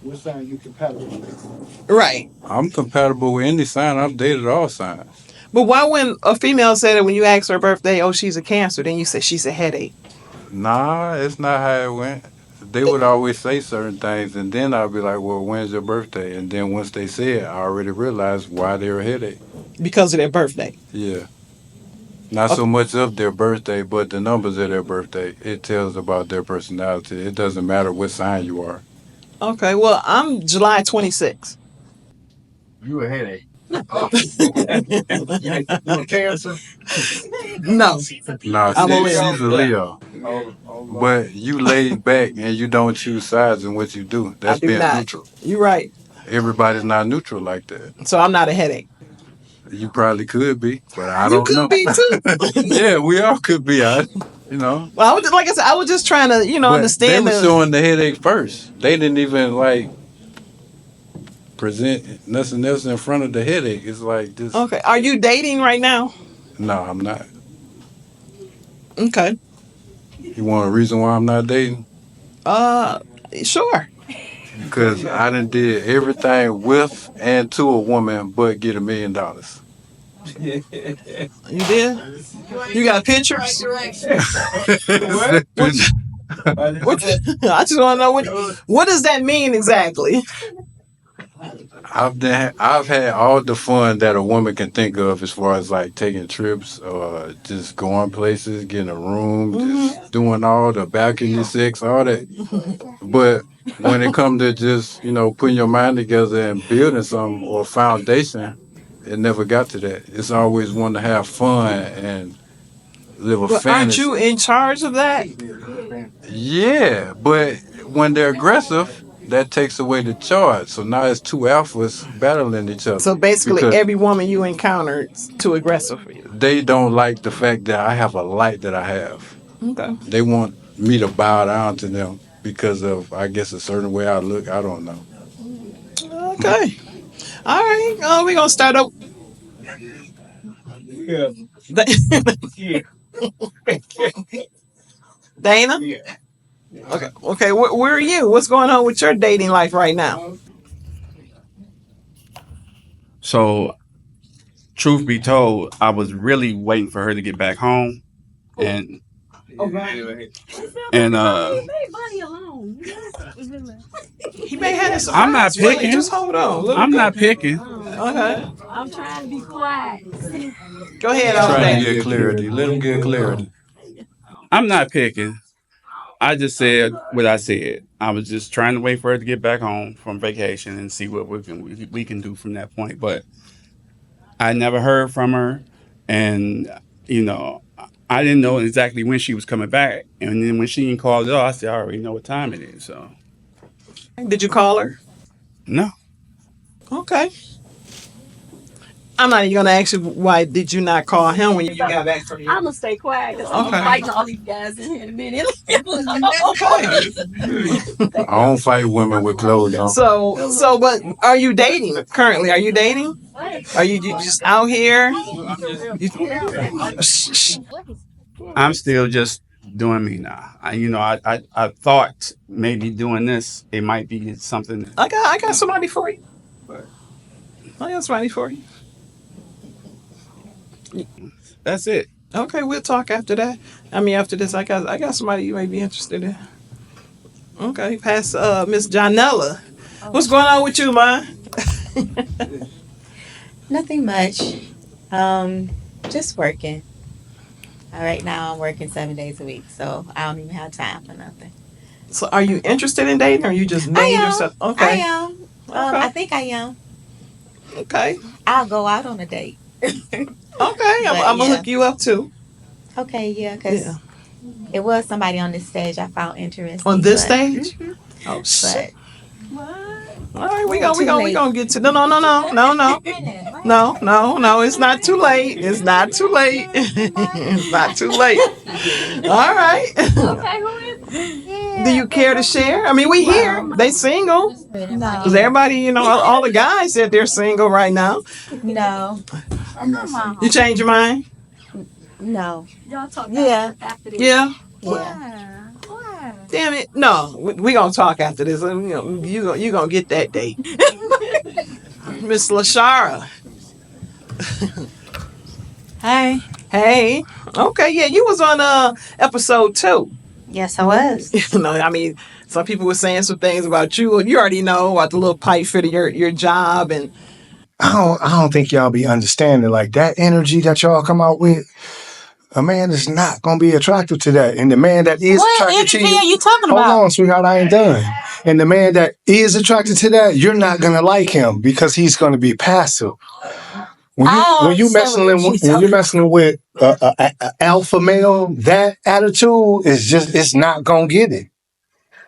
What sign you compatible with? Right. I'm compatible with any sign. I've dated all signs. But why when a female said that when you asked her birthday, oh, she's a Cancer, then you said she's a headache? Nah, it's not how it went. They would always say certain things, and then I'd be like, "Well, when's your birthday?" And then once they say it, I already realized why they're a headache. Because of their birthday. Yeah. Not so much of their birthday, but the numbers of their birthday. It tells about their personality. It doesn't matter what sign you are. Okay, well, I'm July 26th. You a headache. No. You a Cancer? No. Nah, I'm a Leo. she's a Leo. But you laid back and you don't choose sides in what you do. That's do being not. neutral. You're right. Everybody's not neutral like that. So I'm not a headache. You probably could be, but I You don't know. could be too. Yeah, we all could be. You know. Well, I was just, like I said, I was just trying to, But understand. They were showing the headache first. They didn't even like present nothing else in front of the headache. It's like this. Okay, are you dating right now? No, I'm not. Okay. You want a reason why I'm not dating? Sure. Because I done did everything with and to a woman but get $1 million. You did? You got pictures? I just want to know what does that mean exactly? I've had all the fun that a woman can think of as far as like taking trips or just going places, getting a room, just doing all the balcony sex, all that. But when it comes to just, putting your mind together and building something or foundation, it never got to that. It's always one to have fun and live a fantasy. Aren't you in charge of that? Yeah, but when they're aggressive, that takes away the charge. So now it's two alphas battling each other. So basically, every woman you encounter is too aggressive for you. They don't like the fact that I have a light that I have. Okay. They want me to bow down to them because of, I guess, a certain way I look. I don't know. Okay. All right. We're going to start up. Yeah. Yeah. Dana? Yeah. Okay. Okay. Where are you? What's going on with your dating life right now? So, truth be told, I was really waiting for her to get back home, and He may have some. I'm not really. picking. Just hold on. I'm not picking. Okay. I'm trying to be quiet. Go ahead, Trying to Dana. get clarity. Let them get clarity. I'm not picking. I just said what I said. I was just trying to wait for her to get back home from vacation and see what we can do from that point. But I never heard from her, and I didn't know exactly when she was coming back. And then when she called it off, I said, I already know what time it is. So Did you call her? no. Okay. I'm not even going to ask you why did you not call him when you got back from you. I'm gonna stay quiet because I'm fighting all these guys in here in a minute. I don't fight women with clothes on. So, but are you dating currently? Are you dating? Are you just out here? I'm still just doing me now. I thought maybe doing this, it might be something. I got somebody for you. I got somebody for you. That's it. Okay, we'll talk after that. I mean, after this, I got somebody you may be interested in. Okay, pass Miss Janella. What's going on with you, man? Nothing much. Just working. Right now, I'm working 7 days a week, so I don't even have time for nothing. So, are you interested in dating, or you just I made am. yourself? I Okay, am. okay, I think I am. okay, I'll go out on a date. okay. But I'm gonna yeah. hook you up too. Okay, yeah, because Yeah. it was somebody on this stage I found interesting. On this but, stage? Mhm. Oh But shit! All right, we too gonna late. get to no. It's not too late. It's not too late. It's not too late. All right. Do you care to share? I mean, we here. They single. Because No, everybody, all the guys said they're single right now. no, You change your mind? no. Yeah. Yeah. Yeah. Damn it. No, we gonna talk after this. You gonna get that date. Miss Lashara. Hey. Hey. Okay, yeah, you was on episode 2. Yes, I was. I mean, some people were saying some things about you. You already know about the little pipe fit of your job, and I don't think y'all be understanding like that energy that y'all come out with. A man is not gonna be attracted to that, and the man that is What attracted to energy you. are you talking Hold about? on, sweetheart, I ain't done. And the man that is attracted to that, you're not gonna like him because he's gonna be passive. When you messing with a alpha male, that attitude is it's not gonna get it.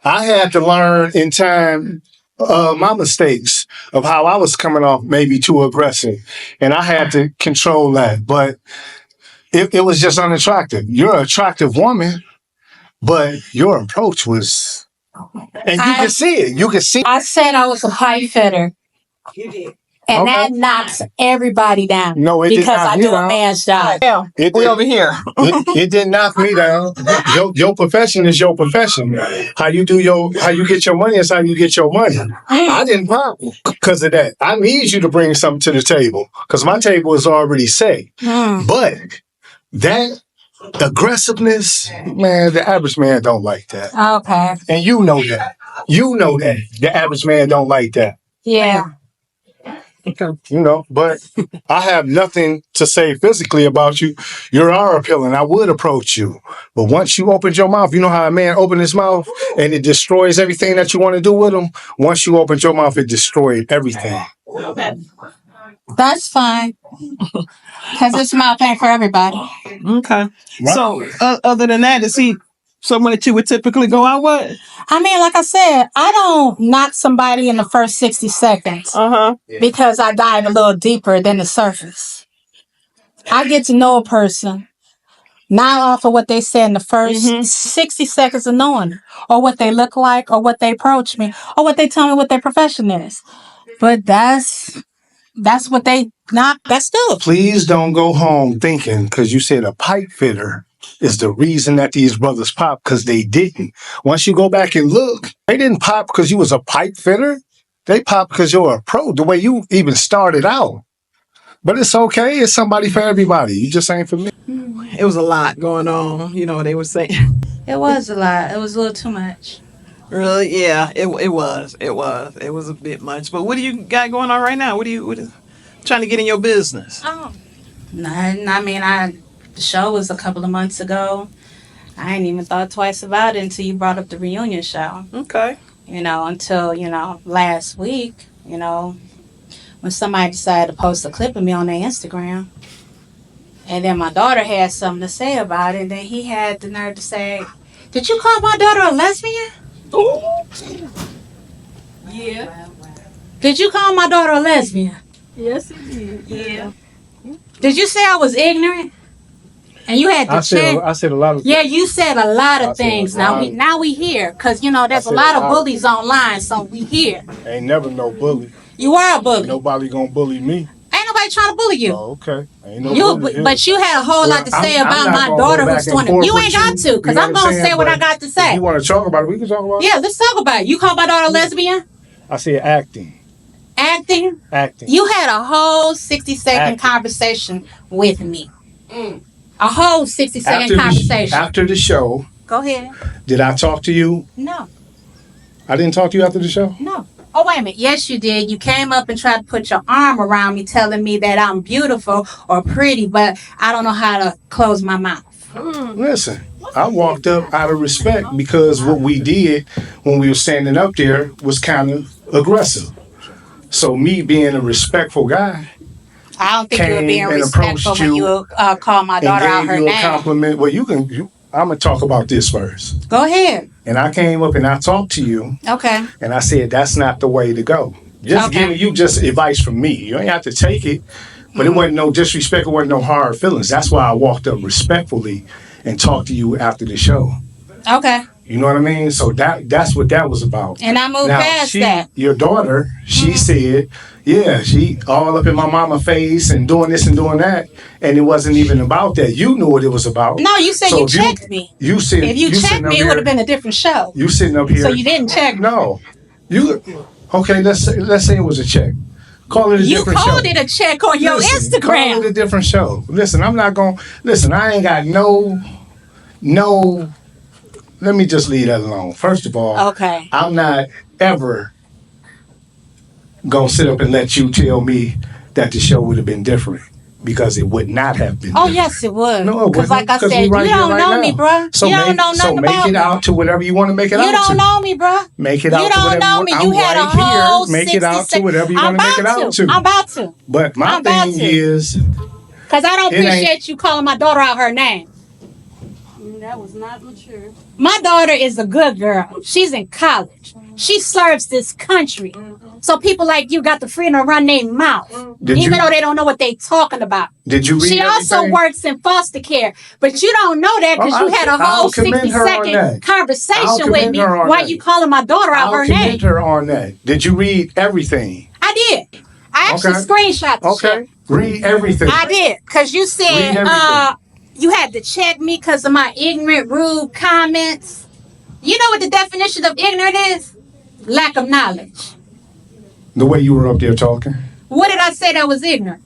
I had to learn in time my mistakes of how I was coming off maybe too aggressive, and I had to control that. But it was just unattractive. You're an attractive woman, but your approach was, and you can see it. You can see. I said I was a pipe fitter. you did. And Okay. that knocks everybody down. No, it did because not. I do a man's job. Yeah, It we did- over here. It didn't knock me down. Your profession is your profession. How you get your money is how you get your money. I didn't pop because of that. I need you to bring something to the table because my table is already set. But that aggressiveness, man, the average man don't like that. Okay. And you know that. You know that the average man don't like that. Yeah. But I have nothing to say physically about you. You are appealing. I would approach you. But once you opened your mouth, you know how a man opens his mouth and it destroys everything that you want to do with him? Once you opened your mouth, it destroyed everything. That's fine. Because this mouth ain't for everybody. Okay. Right. So, other than that, is he someone that you would typically go out with? I mean, like I said, I don't knock somebody in the first 60 seconds because I dive a little deeper than the surface. I get to know a person not off of what they say in the first 60 seconds of knowing them, or what they look like, or what they approach me, or what they tell me what their profession is. But that's what they knock. That's good. Please don't go home thinking because you said a pipe fitter is the reason that these brothers pop, because they didn't. Once you go back and look, they didn't pop because you was a pipe fitter. They pop because you're a pro, the way you even started out. But it's okay. It's somebody for everybody. You just ain't for me. It was a lot going on. They were saying. It was a lot. It was a little too much. Really? Yeah, it was. It was a bit much. But what do you got going on right now? What are trying to get in your business? Oh. Nothing. I mean, the show was a couple of months ago. I ain't even thought twice about it until you brought up the reunion show. Okay. Until, last week, when somebody decided to post a clip of me on their Instagram. And then my daughter had something to say about it. And then he had the nerve to say, "Did you call my daughter a lesbian?" Ooh. Yeah. Did you call my daughter a lesbian? Yes, it did. Yeah. Did you say I was ignorant? And you had to check. I said a lot of Yeah, you said a lot of I said things. a lot. Now we here, cause there's a said lot a of lot. bullies online, so we here. Ain't never no bully. You are a bully. Nobody gonna bully me. Ain't nobody trying to bully you. Oh, okay. Ain't no bully here. But you had a whole lot to say I'm about not my gonna daughter go who's back and 20. forth You with ain't got to, because You know I'm what going to saying? say what I But got to If say. you want to talk about it, we can talk about it. Yeah, let's talk about it. You call my daughter a lesbian? I said acting. Acting? Acting. You had a whole 60-second conversation with me. A whole 60-second conversation. After the show, Go ahead. did I talk to you? No. I didn't talk to you after the show? No. Oh, wait a minute. Yes, you did. You came up and tried to put your arm around me, telling me that I'm beautiful or pretty, but I don't know how to close my mouth. Listen, I walked up out of respect because what we did when we were standing up there was kind of aggressive. So me being a respectful guy, I don't think you were being and respectful approached when you you called my daughter out and her gave you a name. compliment. Well, I'm going to talk about this first. Go ahead. And I came up and I talked to you. Okay. And I said, that's not the way to go. Just giving you just advice from me. You ain't have to take it. But it wasn't no disrespect. It wasn't no hard feelings. That's why I walked up respectfully and talked to you after the show. Okay. You know what I mean? So that's what that was about. And I moved past that. Your daughter, she said, yeah, she all up in my mama face and doing this and doing that. And it wasn't even about that. You knew what it was about. No, you said you checked me. You said if you checked me, it would have been a different show. You sitting up here. So you didn't check me. No. Okay, let's say it was a check. Call it a different show. You called it a check on your Instagram. Call it a different show. Listen, I'm not going to... Listen, I ain't got no... Let me just leave that alone. First of all, okay. I'm not ever going to sit up and let you tell me that the show would have been different. Because it would not have been. Oh, yes, it would. No, it because like I said, you don't know me, bruh. So you don't know nothing about me. So make it out to whatever you want to make it out to. You don't know me, bruh. Make it out to whatever you want. You don't know me. You had a whole 60 Make it out to whatever you want to make it out to. I'm about to. But my thing is... Because I don't appreciate you calling my daughter out her name. That was not mature. My daughter is a good girl. She's in college. She serves this country. So people like you got the freedom to run their mouth. Even though they don't know what they talking about. Did you read She everything? also works in foster care. But you don't know that because you had a whole 60-second conversation with me while you calling my daughter out her name. I'll commend her on that. Did you read everything? I did. I actually screenshot the shit. Read everything. I did. Because you said you had to check me because of my ignorant, rude comments. You know what the definition of ignorant is? Lack of knowledge. The way you were up there talking. What did I say that was ignorant?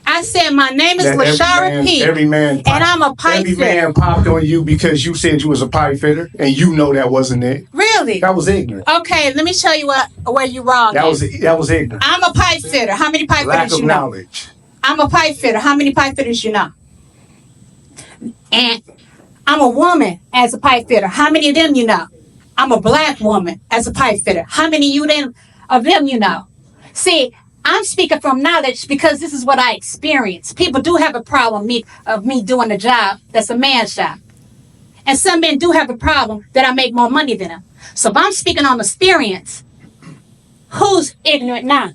I said my name is LaShara P. And I'm a pipe fitter. Every man popped on you because you said you was a pipe fitter, and you know that wasn't it. Really? That was ignorant. Okay, let me show you where you wrong. That was ignorant. I'm a pipe fitter. How many pipe fitters you know? Lack of knowledge. I'm a pipe fitter. How many pipe fitters you know? And I'm a woman as a pipe fitter. How many of them you know? I'm a black woman as a pipe fitter. How many of them you know? See, I'm speaking from knowledge because this is what I experienced. People do have a problem of me doing a job that's a man's job. And some men do have a problem that I make more money than them. So if I'm speaking on experience, who's ignorant now?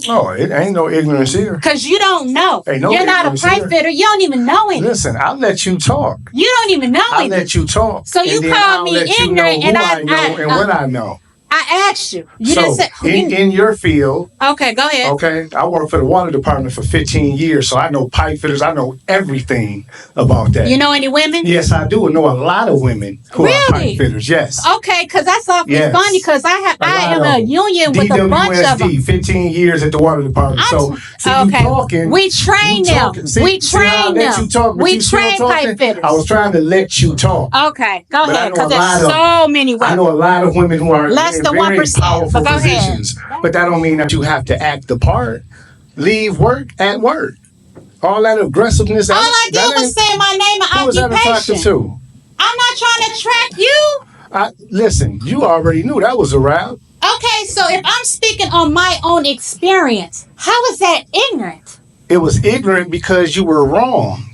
Oh, it ain't no ignorance here. Because you don't know. You're not a pipe fitter. You don't even know anything. Listen, I'll let you talk. You don't even know anything. I'll let you talk. So you call me ignorant and I know and what I know. I asked you. You didn't say in your field. Okay, go ahead. Okay, I worked for the water department for 15 years, so I know pipe fitters. I know everything about that. You know any women? Yes, I do. I know a lot of women who are pipe fitters. Yes. Okay, because that's awfully funny. Because I am a union with a bunch of them. 15 years at the water department. So you talking? We train them. We train them. We train pipe fitters. I was trying to let you talk. Okay, go ahead. Because there's so many women. I know a lot of women who are the 1%. But go ahead. But that don't mean that you have to act the part. Leave work at work. All that aggressiveness. All I did was say my name and occupation. Who was that attractive to? I'm not trying to track you. Listen, you already knew that was a rap. Okay, so if I'm speaking on my own experience, how is that ignorant? It was ignorant because you were wrong.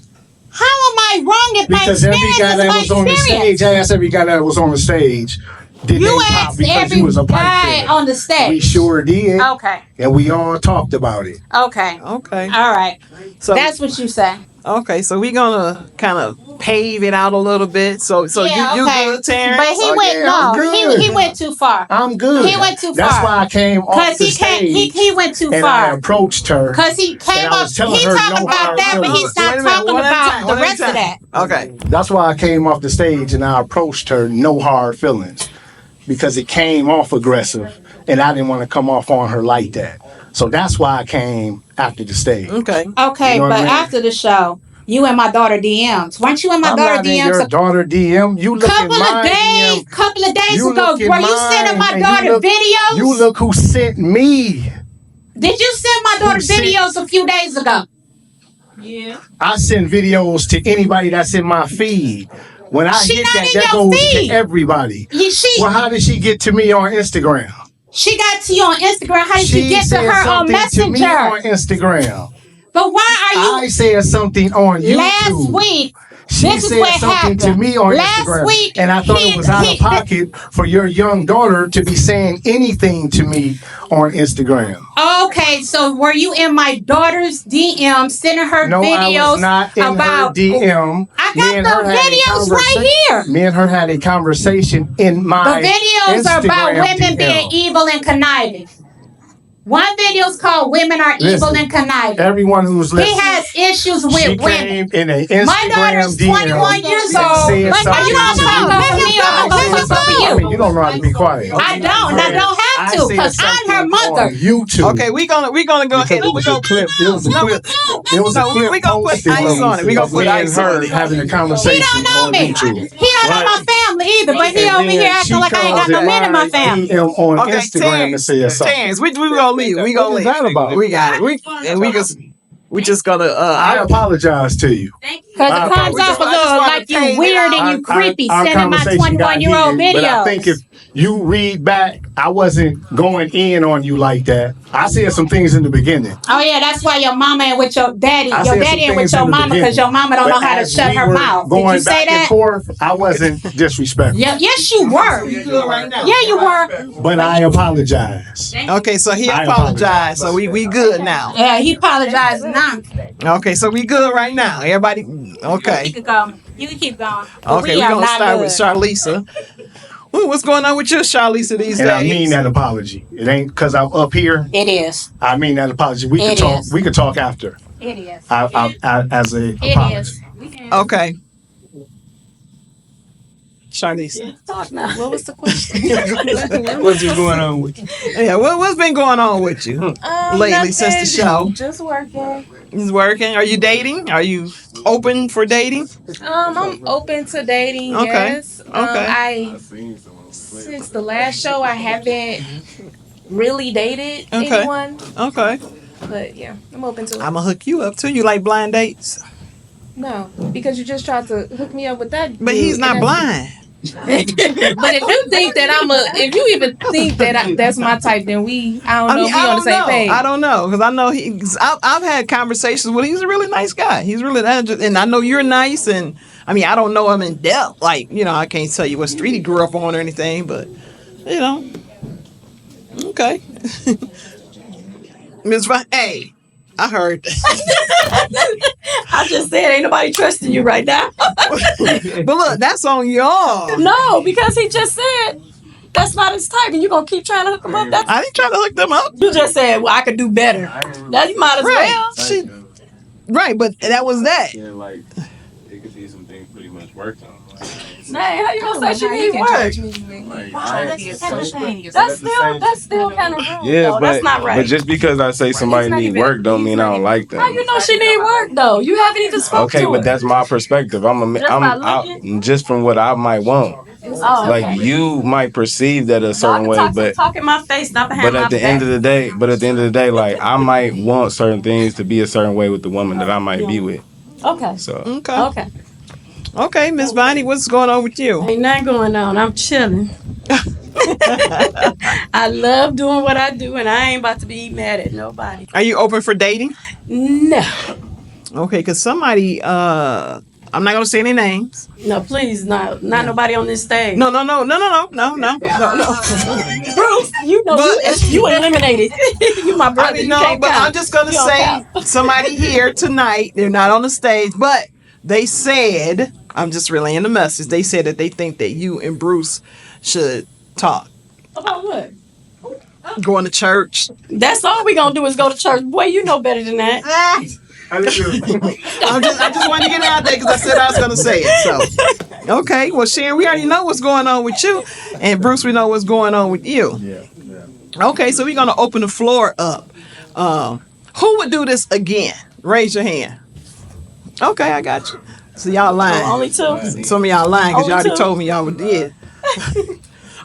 How am I wrong if my experience is my experience? Because every guy that was on the stage, I asked every guy that was on the stage, did you they pop because you was a pipe fitter? On the stage. We sure did. Okay. And we all talked about it. Okay. All right. So that's what you say. Okay, so we're gonna kind of pave it out a little bit. So you good, Terrence? But he went too far. I'm good. He went too far. That's why I came off the stage. He went too and far. I approached her. Because he came up. He's talking about that, but he's not talking about the rest of that. Okay. That's why I came off the stage and I approached her. No hard feelings. Because it came off aggressive and I didn't want to come off on her like that. So that's why I came after the stage. Okay. Okay, You know what but I mean? after the show, you and my daughter DMs. Weren't you and my I'm daughter not in DMs? your daughter DM. You look Couple in my of days, DM. couple of days You ago, look in were you sending my mine, and daughter videos? You look who sent me. Did you send my daughter videos a few days ago? Yeah. I send videos to anybody that's in my feed. When I She hit not that, in that your goes feed. to everybody. She, Well, how did she get to me on Instagram? she got to you on Instagram. How did you get to said her on something to me Messenger? on Instagram. But why are you? I said something on YouTube. Last week, She this is said what something happened. to me on Last Instagram, week, and I thought it was out of pocket for your young daughter to be saying anything to me on Instagram. Okay, so were you in my daughter's DM sending her No, videos I was not in about her DM. I got the videos right here. Me and her had a conversation in my The videos are about Instagram women DM. being evil and conniving. One video is called "Women Are Evil and Conniving." Everyone who's listening, he has issues with she women. came in an Instagram My daughter's 21 years old. Are you gonna talk over me or am I gonna talk over you? I mean, you don't know how to be quiet. I don't. I don't have to because I'm her mother. YouTube. Okay, we gonna go ahead. It was a clip. It was a clip. It was a clip. We gonna put ice on it. We gonna put ice on it. Having a conversation. He don't know on me. YouTube. He don't know my family either, but he over here acting like I ain't got no men in my family. On Okay, Instagram and say something. Terrence, we gonna leave. We gonna leave. What is that about? We got it. We just gonna. I apologize to you. Because it comes off a little like you weird and you creepy sending my 21-year-old videos. But I think if you read back, I wasn't going in on you like that. I said some things in the beginning. Oh yeah, that's why your mama ain't with your daddy. Your daddy ain't with your mama because your mama don't know how to shut her mouth. Did you say that? And forth, I wasn't disrespectful. Yeah, yes, you were. Yeah, you were. But I apologize. Okay, so he apologized. So we good now. Yeah, he apologized now. Okay, so we good right now. Everybody. Okay. You can go. You can keep going. Okay, we're gonna start with Charlisa. Ooh, what's going on with you, Charlisa, these days? I mean that apology. It ain't because I'm up here. It is. I mean that apology. We can talk. We can talk after. It is. As a apology. It is. Okay. Charlisa. Talk now. What was the question? What's been going on with you? Yeah, what's been going on with you lately Nothing. since the show? Just working. It's working. Are you dating? Are you open for dating? I'm open to dating. Okay. Yes. Okay. Since the last show, I haven't really dated anyone. Okay. But yeah, I'm open to it. I'm gonna hook you up too. You like blind dates? No, because you just tried to hook me up with that. But he's not blind. But if you think that if you even think that that's my type, then I don't know if we on the same page. I don't know because I know I've had conversations with him. He's a really nice guy. He's really and I know you're nice. And I mean, I don't know him in depth. Like, I can't tell you what street he grew up on or anything. But okay. Miss Hey, I heard. I just said ain't nobody trusting you right now. But look, that's on y'all. No, because he just said that's not his type, and you're gonna keep trying to hook him up. I didn't try to hook them up. You just said, well, I could do better. Now you might as well. Right, but that was that. Yeah, like it could be some things pretty much worked on. Nay, how you gonna say she need work? That's still kind of rude. Yeah, though. That's not right. But just because I say somebody need work don't mean I don't like them. How you know she need work though? You haven't even spoke to her. Okay, but that's my perspective. Just from what I might want. Oh, okay. Like you might perceive that a certain way, but talk in my face, not behind my at the back. end of the day, like I might want certain things to be a certain way with the woman that I might be with. Okay. So Okay. Okay, Miss Bonnie, what's going on with you? Ain't nothing going on. I'm chilling. I love doing what I do, and I ain't about to be mad at nobody. Are you open for dating? No. Okay, because somebody, I'm not gonna say any names. No, please, not nobody on this stage. No. Bruce, you know you eliminated. You my brother. I'm just gonna say somebody here tonight. They're not on the stage, but they said, I'm just relaying the message. They said that they think that you and Bruce should talk. About what? Going to church. That's all we gonna do is go to church. Boy, you know better than that. I just wanted to get it out there because I said I was going to say it. So, okay. Well, Sharon, we already know what's going on with you. And Bruce, we know what's going on with you. Yeah. Okay, so we're going to open the floor up. Who would do this again? Raise your hand. Okay, I got you. So y'all lying. Only two? Some of y'all lying because y'all already told me y'all did.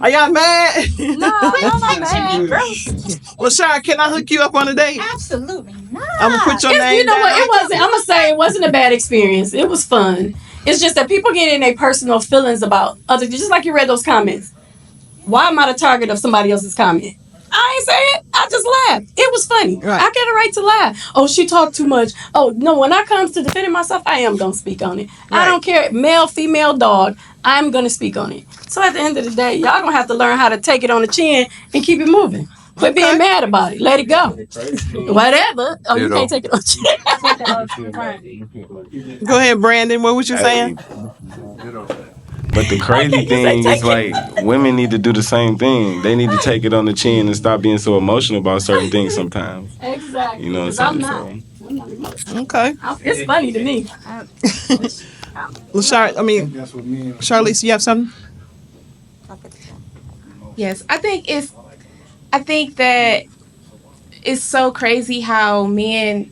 Are y'all mad? No, I'm not mad. Well, Sharon, can I hook you up on a date? Absolutely not. I'm going to put your name You know down. what? It wasn't, I'm going to say it wasn't a bad experience. It was fun. It's just that people get in their personal feelings about other, just like you read those comments. Why am I the target of somebody else's comment? I ain't say it. I just laughed. It was funny. Right. I get a right to laugh. Oh, she talked too much. Oh, no, when I comes to defending myself, I am going to speak on it. Right. I don't care, male, female, dog, I'm going to speak on it. So at the end of the day, y'all going to have to learn how to take it on the chin and keep it moving. Quit being mad about it. Let it go. Whatever. Oh, you can't take it on the chin. Go ahead, Brandon. What was you saying? But the crazy thing is, like, women need to do the same thing. They need to take it on the chin and stop being so emotional about certain things sometimes. Exactly. You know what I'm saying? I'm not emotional. Okay. It's funny to me. Charlize, you have something? Yes, I think that it's so crazy how men,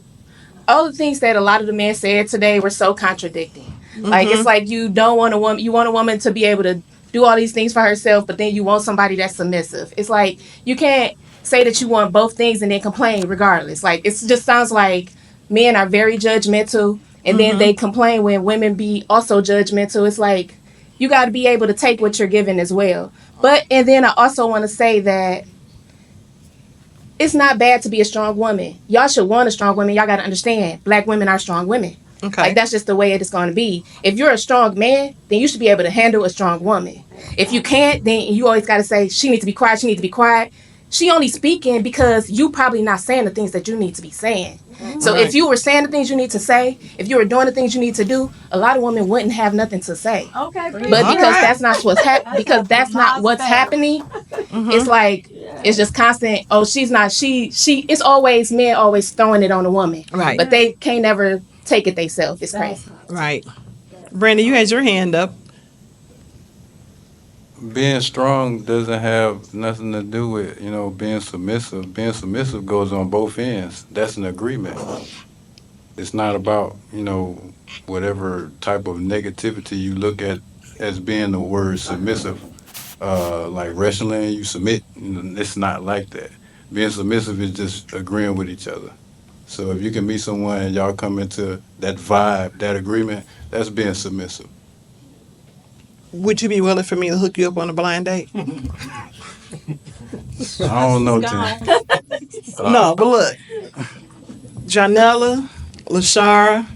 all the things that a lot of the men said today were so contradicting. Mm-hmm. Like, it's like you don't want a woman, you want a woman to be able to do all these things for herself, but then you want somebody that's submissive. It's like, you can't say that you want both things and then complain regardless. Like, it just sounds like men are very judgmental, and then they complain when women be also judgmental. It's like, you got to be able to take what you're given as well. But, and then I also want to say that it's not bad to be a strong woman. Y'all should want a strong woman. Y'all got to understand, Black women are strong women. Okay. Like, that's just the way it is going to be. If you're a strong man, then you should be able to handle a strong woman. If you can't, then you always got to say, she needs to be quiet, she needs to be quiet. She only speaking because you probably not saying the things that you need to be saying. Mm-hmm. So if you were saying the things you need to say, if you were doing the things you need to do, a lot of women wouldn't have nothing to say. Okay. But because that's not what's happening, it's like, it's just constant, oh, she's not, she, it's always, men always throwing it on a woman. Right. But they can't never take it themselves. It's crazy. Right. Brandon, you had your hand up. Being strong doesn't have nothing to do with, being submissive. Being submissive goes on both ends. That's an agreement. It's not about, whatever type of negativity you look at as being the word submissive. Like wrestling, you submit. It's not like that. Being submissive is just agreeing with each other. So if you can meet someone and y'all come into that vibe, that agreement, that's being submissive. Would you be willing for me to hook you up on a blind date? I don't know, Tim. No, but look. Janella, LaShara,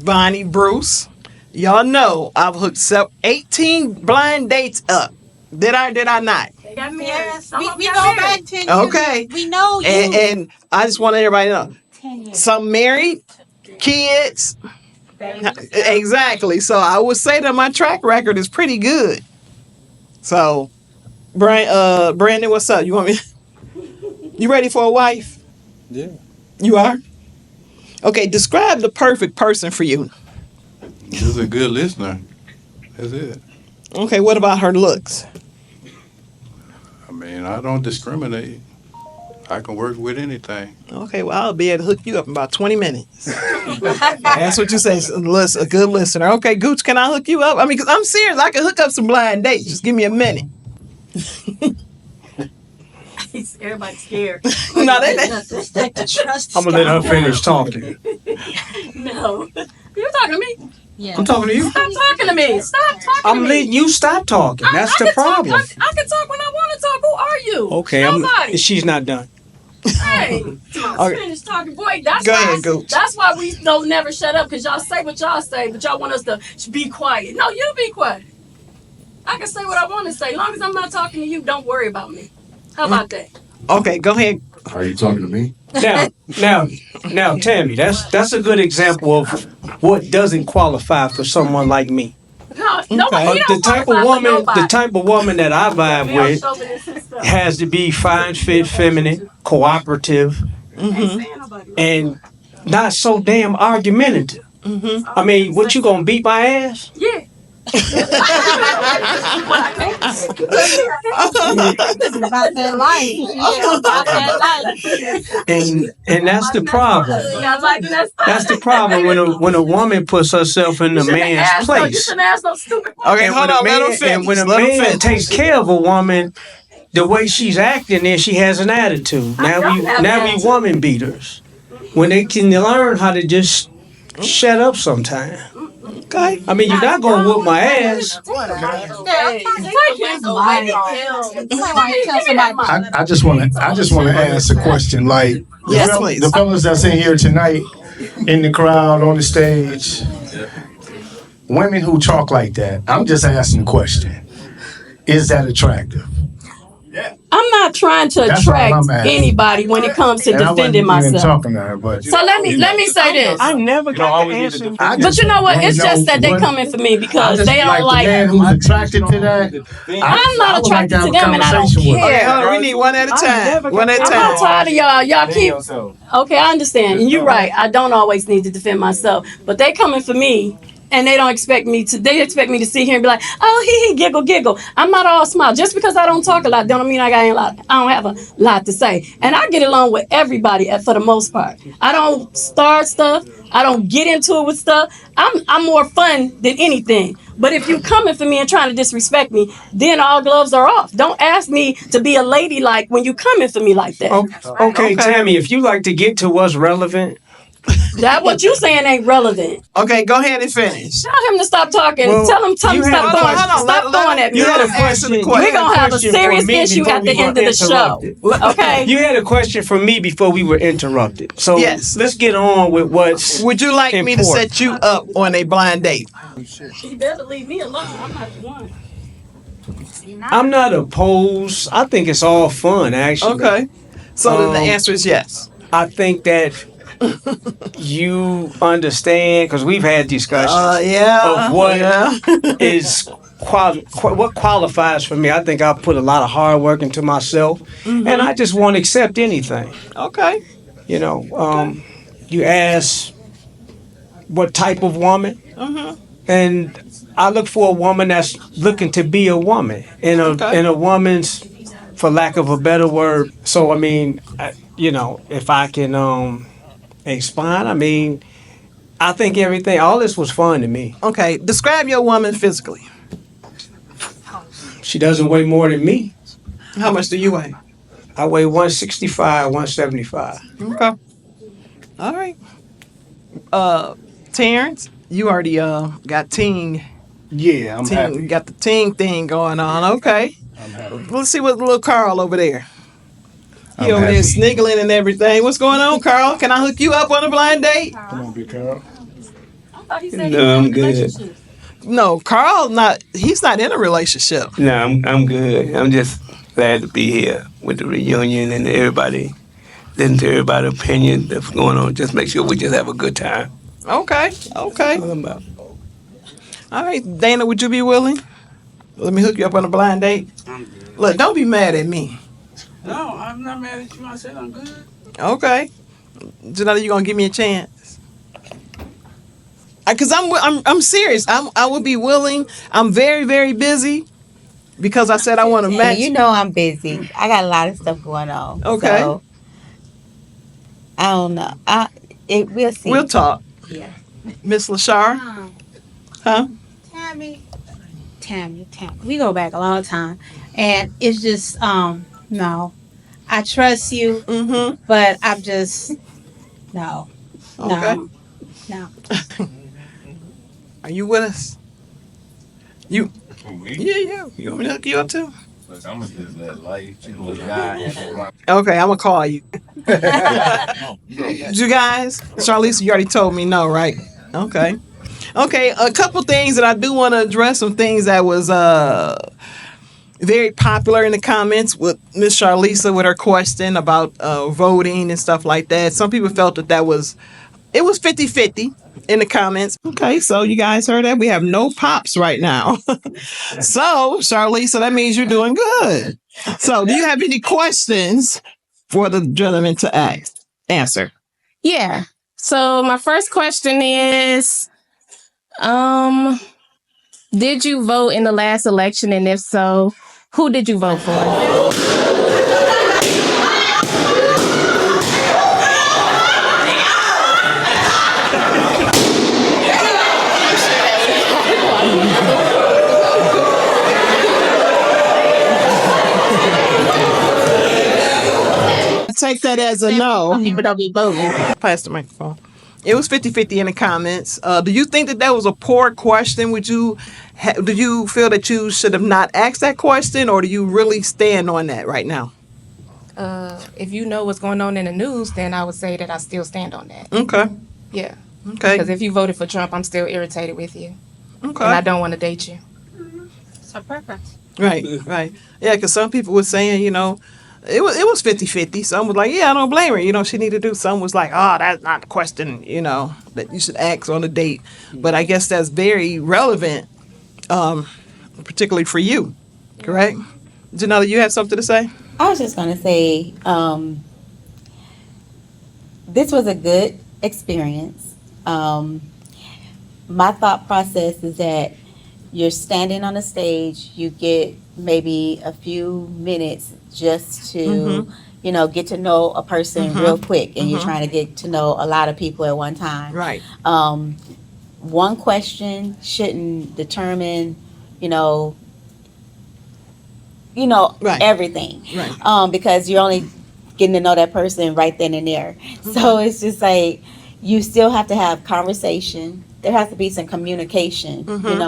Bonnie, Bruce, y'all know I've hooked 18 blind dates up. Did I not? Yes, we go back 10 years. Okay. We know you. And I just want everybody to know. Some married, kids. Exactly. So I would say that my track record is pretty good. So, Brandon, what's up? You want me? You ready for a wife? Yeah. You are? Okay, describe the perfect person for you. She's a good listener. That's it. Okay, what about her looks? I don't discriminate. I can work with anything. Okay, well, I'll be able to hook you up in about 20 minutes. That's what you say, a good listener. Okay, Gooch, can I hook you up? Because I'm serious. I can hook up some blind dates. Just give me a minute. Everybody's scared. No, I'm going to let her finish talking. No. You're talking to me. Yeah. I'm talking to you. Stop talking to me. Stop talking to me. I'm letting you stop talking. That's the problem. I can talk when I want to talk. Who are you? Okay, Nobody. She's not done. Hey, finish talking. Boy, that's why we don't never shut up, because y'all say what y'all say, but y'all want us to be quiet. No, you be quiet. I can say what I want to say. As long as I'm not talking to you, don't worry about me. How about that? Okay, go ahead. Are you talking to me? Now, Tammy, that's a good example of what doesn't qualify for someone like me. No, nobody. The type of woman that I vibe with has to be fine, fit, feminine, cooperative, and not so damn argumentative. I mean, what, you gonna beat my ass? Yeah. About that life. Yeah, about that life. And that's the problem. That's the problem when a woman puts herself in the man's place. Okay, hold on, let him finish. And when a man takes care of a woman, the way she's acting, then she has an attitude. Now we woman beaters. When they can learn how to just shut up sometime. Okay. I mean, you're not gonna whoop my ass. I just want to ask a question. Like, the fellas that's in here tonight, in the crowd, on the stage, women who talk like that. I'm just asking a question. Is that attractive? I'm not trying to attract anybody when it comes to defending myself. Talking to her, but So let me say this. I never got the answer. But you know what? It's just that they coming for me because they don't like. The man who's attracted to that. I'm not attracted to them, and I don't care. Hold on, we need one at a time. One at a I'm not time. tired of y'all. Y'all keep. Okay, I understand, and you're right. I don't always need to defend myself, but they coming for me. And they don't expect me to. They expect me to sit here and be like, "Oh, he giggle, giggle." I'm not all smile. Just because I don't talk a lot, don't mean I don't have a lot to say. And I get along with everybody for the most part. I don't start stuff. I don't get into it with stuff. I'm more fun than anything. But if you coming for me and trying to disrespect me, then all gloves are off. Don't ask me to be a lady like when you coming for me like that. Okay, Tammy, if you like to get to what's relevant. That what you saying ain't relevant. Okay, go ahead and finish. Tell him to stop talking. Well, Tell him stop throwing at me. You had a question. We're gonna have a serious issue at the end of the show. Okay. You had a question for me before we were interrupted. So yes, let's get on with what's. Would you like me to set you up on a blind date? You better leave me alone. I'm not the one. I'm not opposed. I think it's all fun, actually. Okay. So then the answer is yes. I think that you understand, because we've had discussions of what is what qualifies for me. I think I put a lot of hard work into myself, and I just won't accept anything. Okay. You know, you ask what type of woman, and I look for a woman that's looking to be a woman, in a woman's, for lack of a better word. So I mean, if I can explain, I mean, I think all this was fun to me. Okay, describe your woman physically. She doesn't weigh more than me. How much do you weigh? I weigh 165, 175. Okay. All right. Terrence, you already got ting. Yeah, I'm happy. You got the ting thing going on. Okay. I'm happy. Let's see what little Carl over there. He I'm over there happy. sniggling and everything. What's going on, Carl? Can I hook you up on a blind date? Come on, big Carl. I thought he said No, I'm good. No, Carl he's not in a relationship. No, I'm good. I'm just glad to be here with the reunion and everybody. Listen to everybody's opinion that's going on. Just make sure we just have a good time. Okay. That's what I'm about. All right, Dana, would you be willing? Let me hook you up on a blind date. Look, don't be mad at me. No, I'm not mad at you. I said I'm good. Okay. Janetta, you gonna give me a chance? Cause I'm serious. I would be willing. I'm very, very busy because I said I want to match. You know I'm busy. I got a lot of stuff going on. Okay. So, I don't know. We'll see. We'll talk. Yeah. Miss Lashar. Huh? Tammy. We go back a long time. And it's just, no. I trust you, but I'm just, no. Okay. No. Are you with us? You? Yeah. You want me to hook you up too? Look, I'm gonna just let life. Okay, I'm gonna call you. You guys, Charlize, you already told me no, right? Okay. A couple things that I do want to address. Some things that was very popular in the comments with Miss Charlize with her question about voting and stuff like that. Some people felt that was 50-50 in the comments. Okay, so you guys heard that? We have no pops right now. So, Charlize, that means you're doing good. So, do you have any questions for the gentleman to answer? Yeah. So my first question is, did you vote in the last election, and if so, who did you vote for? Take that as a no. People don't be voting. Pass the microphone. It was 50-50 in the comments. Do you think that that was a poor question? Do you feel that you should have not asked that question, or do you really stand on that right now? If you know what's going on in the news, then I would say that I still stand on that. Okay. Yeah. Okay. Because if you voted for Trump, I'm still irritated with you. Okay. And I don't want to date you. It's a preference. Right. Right. Yeah, because some people were saying, it was 50-50. Some was like, yeah, I don't blame her. She need to do. Some was like, oh, that's not the question, that you should ask on a date. But I guess that's very relevant, particularly for you. Correct? Janella, you have something to say? I was just going to say, this was a good experience. My thought process is that you're standing on a stage, you get maybe a few minutes just to, get to know a person real quick, and you're trying to get to know a lot of people at one time. Right. One question shouldn't determine, Right. everything. Right. Because you're only getting to know that person right then and there. So it's just like, you still have to have conversation. There has to be some communication,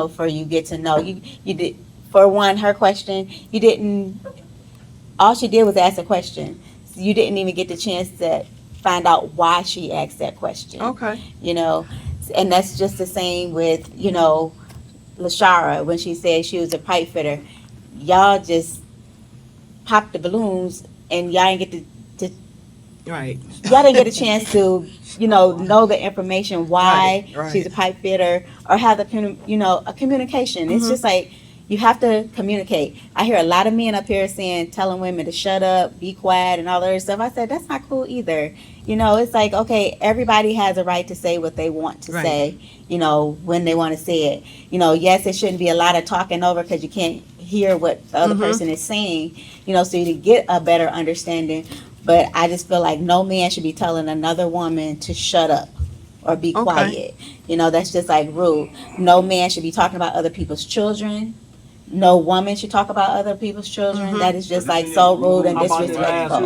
for you get to know. You did, for one, her question, all she did was ask a question. So you didn't even get the chance to find out why she asked that question. Okay. And that's just the same with, Lashara, when she said she was a pipe fitter. Y'all just popped the balloons, and y'all didn't get to Right. y'all didn't get a chance to, know the information why Right. she's a pipe fitter, or have a communication. It's just like, you have to communicate. I hear a lot of men up here telling women to shut up, be quiet, and all that other stuff. I said, that's not cool either. It's like, okay, everybody has a right to say what they want to Right. say, when they want to say it. Yes, it shouldn't be a lot of talking over, because you can't hear what the other person is saying, so you get a better understanding. But I just feel like no man should be telling another woman to shut up or be quiet. That's just like rude. No man should be talking about other people's children. No woman should talk about other people's children. That is just like so rude and disrespectful.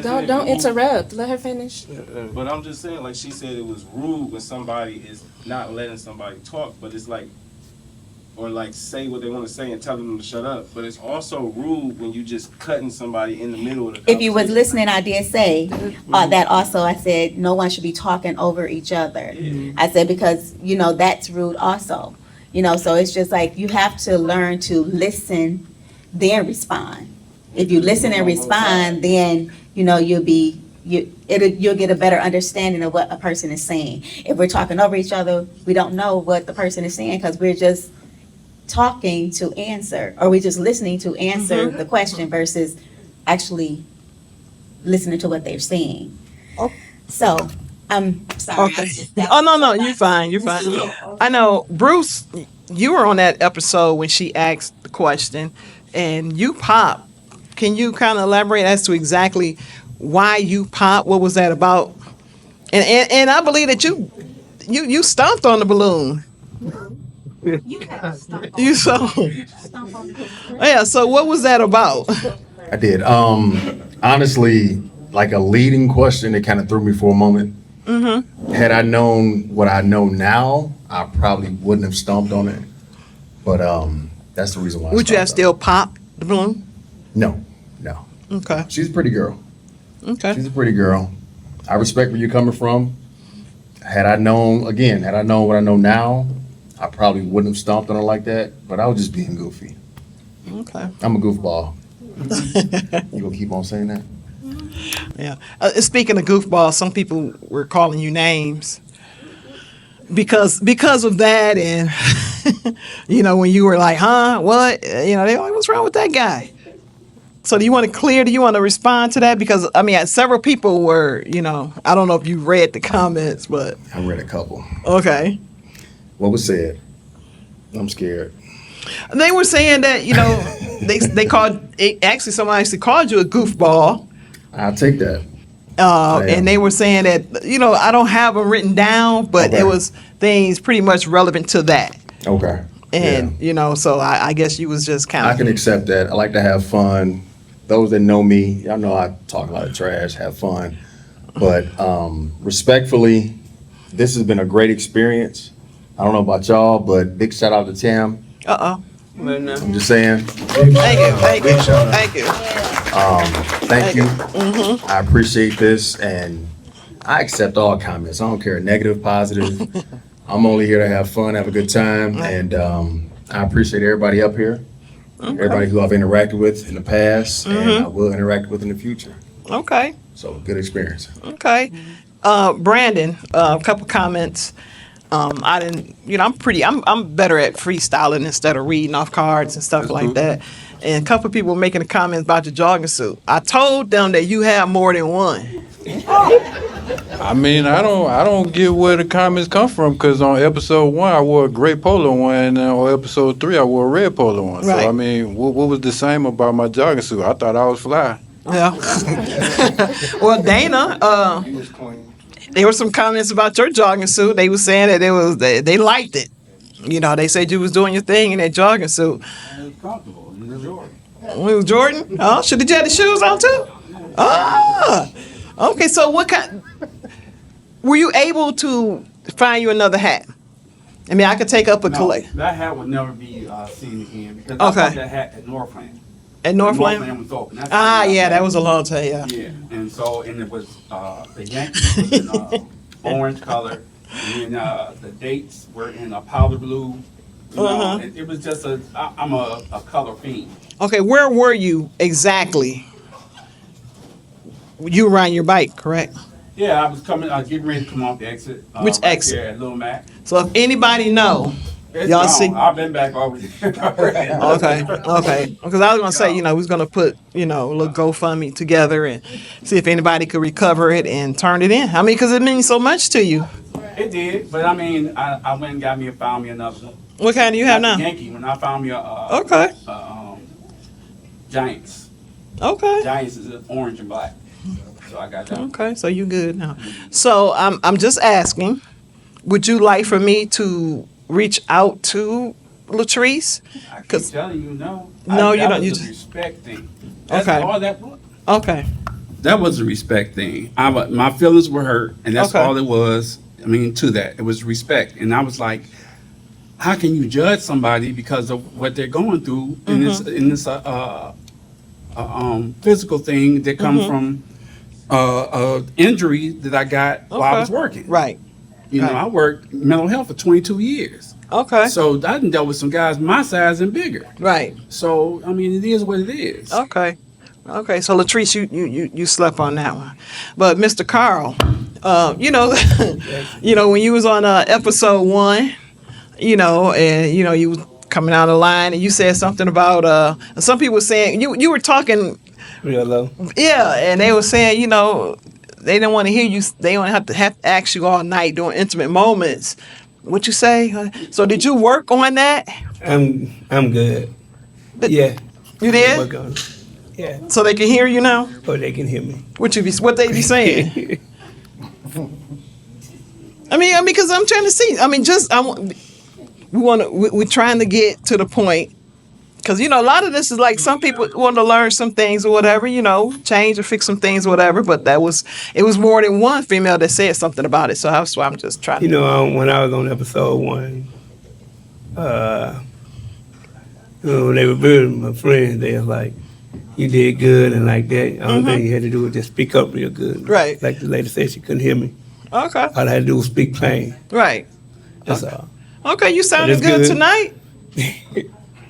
Don't interrupt. Let her finish. But I'm just saying, like she said, it was rude when somebody is not letting somebody talk, but it's like, or like say what they want to say and telling them to shut up. But it's also rude when you just cutting somebody in the middle of the If you was listening, I did say that also. I said no one should be talking over each other. I said, because, that's rude also. So it's just like, you have to learn to listen, then respond. If you listen and respond, then, you'll get a better understanding of what a person is saying. If we're talking over each other, we don't know what the person is saying, because we're just talking to answer, or we're just listening to answer the question versus actually listening to what they're saying. So I'm sorry. Okay. Oh, no, you're fine. You're fine. I know, Bruce, you were on that episode when she asked the question, and you popped. Can you kind of elaborate as to exactly why you popped? What was that about? And I believe that you stomped on the balloon. You saw. Yeah, so what was that about? I did. Honestly, like a leading question, it kind of threw me for a moment. Had I known what I know now, I probably wouldn't have stomped on it. But that's the reason why. Would you have still popped the balloon? No. Okay. She's a pretty girl. Okay. She's a pretty girl. I respect where you're coming from. Had I known what I know now, I probably wouldn't have stomped on her like that. But I was just being goofy. Okay. I'm a goofball. You gonna keep on saying that? Yeah. Speaking of goofballs, some people were calling you names because of that, and when you were like, "Huh? What?" They're like, "What's wrong with that guy?" So do you want to respond to that? Because, I mean, several people were, I don't know if you read the comments, but. I read a couple. Okay. What was said? I'm scared. They were saying that, they someone actually called you a goofball. I'll take that. And they were saying that, I don't have them written down, but it was things pretty much relevant to that. Okay. And, so I guess you was just kind of. I can accept that. I like to have fun. Those that know me, y'all know I talk a lot of trash, have fun. But respectfully, this has been a great experience. I don't know about y'all, but big shout out to Tam. Uh-oh. I'm just saying. Thank you. Thank you. Mm-hmm. I appreciate this, and I accept all comments. I don't care, negative, positive. I'm only here to have fun, have a good time, and I appreciate everybody up here. Okay. Everybody who I've interacted with in the past, and I will interact with in the future. Okay. So, good experience. Okay. Brandon, a couple comments. I didn't, I'm better at freestyling instead of reading off cards and stuff like that. And a couple people making the comments about your jogging suit. I told them that you have more than one. I mean, I don't get where the comments come from, because on episode 1 I wore a gray polo one, and on episode 3 I wore a red polo one. Right. So I mean, what was the same about my jogging suit? I thought I was fly. Yeah. Well, Dana, there were some comments about your jogging suit. They were saying that they liked it. They said you was doing your thing in that jogging suit. It was comfortable. It was Jordan. It was Jordan? Oh, did you have the shoes on too? Ah. Okay, so what kind? Were you able to find you another hat? I mean, I could take up a collect. That hat would never be seen again, because I bought that hat at Northland. At Northland? Northland was open. Yeah, that was a long time. Yeah. Yeah, and it was the Yankees was in orange color, and the dates were in a powder blue. It was just I'm a color fiend. Okay, where were you exactly? You were riding your bike, correct? Yeah, I was getting ready to come off the exit. Which exit? Here at Little Mac. So if anybody know, y'all see. I've been back over there. Okay. Because I was gonna say, we was gonna put, a little GoFundMe together and see if anybody could recover it and turn it in. I mean, because it means so much to you. It did, but I mean, I went and found me another. What kind do you have now? Yankee. When I found me Giants. Okay. Giants is orange and black. So I got that. Okay, so you good now. So I'm just asking, would you like for me to reach out to Latrice? I keep telling you no. No, you don't. That was a respect thing. That's okay. All that was. Okay. That was a respect thing. My feelings were hurt, and that's all it was. I mean, to that, it was respect, and I was like, how can you judge somebody because of what they're going through in this physical thing that comes from injury that I got while I was working. Right. I worked mental health for 22 years. Okay. So I done dealt with some guys my size and bigger. Right. So I mean, it is what it is. Okay. So Latrice, you slept on that one, but Mr. Carl, when you was on episode 1, and you was coming out of line, and you said something about some people were saying you were talking real low. Yeah, and they were saying they didn't want to hear you. They don't have to ask you all night during intimate moments. What you say? So did you work on that? I'm good. Yeah. You did? Yeah. So they can hear you now? Oh, they can hear me. What they be saying? I mean, because I'm trying to see. I mean, we're trying to get to the point, because a lot of this is like some people want to learn some things or whatever, change or fix some things or whatever. But it was more than one female that said something about it. So that's why I'm just trying. When I was on episode 1, when they were building my friends, they was like, "You did good," and like that. The only thing you had to do was just speak up real good. Right. Like the lady said, she couldn't hear me. Okay. All I had to do was speak plain. Right. That's all. Okay, you sounded good tonight.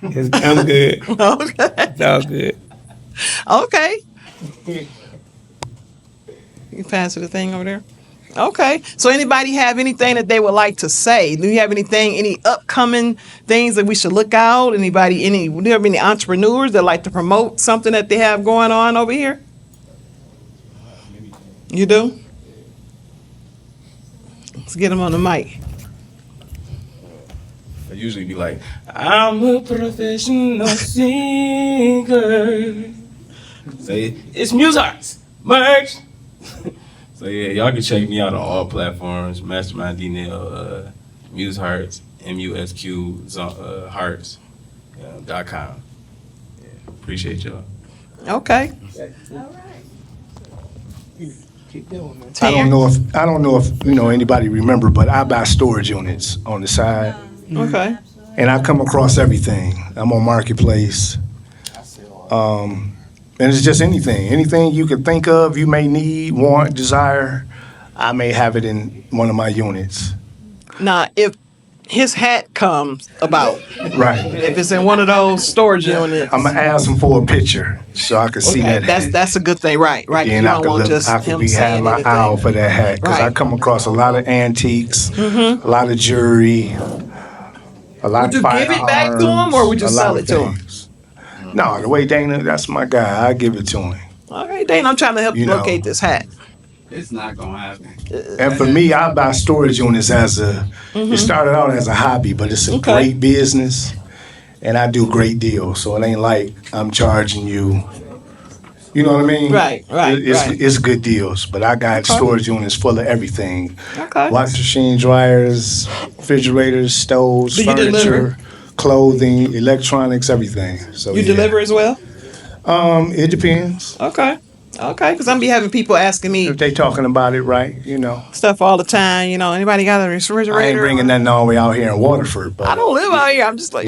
I'm good. Okay. It's all good. Okay. You pass the thing over there? Okay. So anybody have anything that they would like to say? Do you have any upcoming things that we should look out? Do you have any entrepreneurs that like to promote something that they have going on over here? You do? Let's get them on the mic. I usually be like, I'm a professional singer. Say, it's Muse Arts, merch. So yeah, y'all can check me out on all platforms, Mastermind D-Nail, Muse Hearts, MUSQ Hearts.com. Yeah, appreciate y'all. Okay. I don't know if anybody remember, but I buy storage units on the side. Okay. And I come across everything. I'm on Marketplace. And it's just anything you can think of, you may need, want, desire, I may have it in one of my units. Now, if his hat comes about, Right. if it's in one of those storage units, I'm gonna ask him for a picture so I can see that. that's a good thing, right? Right. And You I don't could want look, just I could him be having saying my eye out anything. for that hat because I Right. come across a lot of antiques, a lot of jewelry, a lot Would of you give it back to him, or would you firearms, a sell lot it of to him? things. No, the way Dana, that's my guy. I give it to him. All right, Dane, I'm trying to help you locate this hat. It's not gonna happen. And for me, I buy storage units it started out as a hobby, but it's a great business, and I do great deals. So it ain't like I'm charging you. You know what I mean? Right. It's good deals, but I got storage units full of everything. Okay. Washing machine, dryers, refrigerators, stoves, Do you furniture, clothing, electronics, everything. So You deliver as well? It depends. Okay, because I'm be having people asking me If they talking about it right, stuff all the time. Anybody got a refrigerator? I ain't bringing nothing all the way out here in Waterford, but I don't live out here. I'm just like,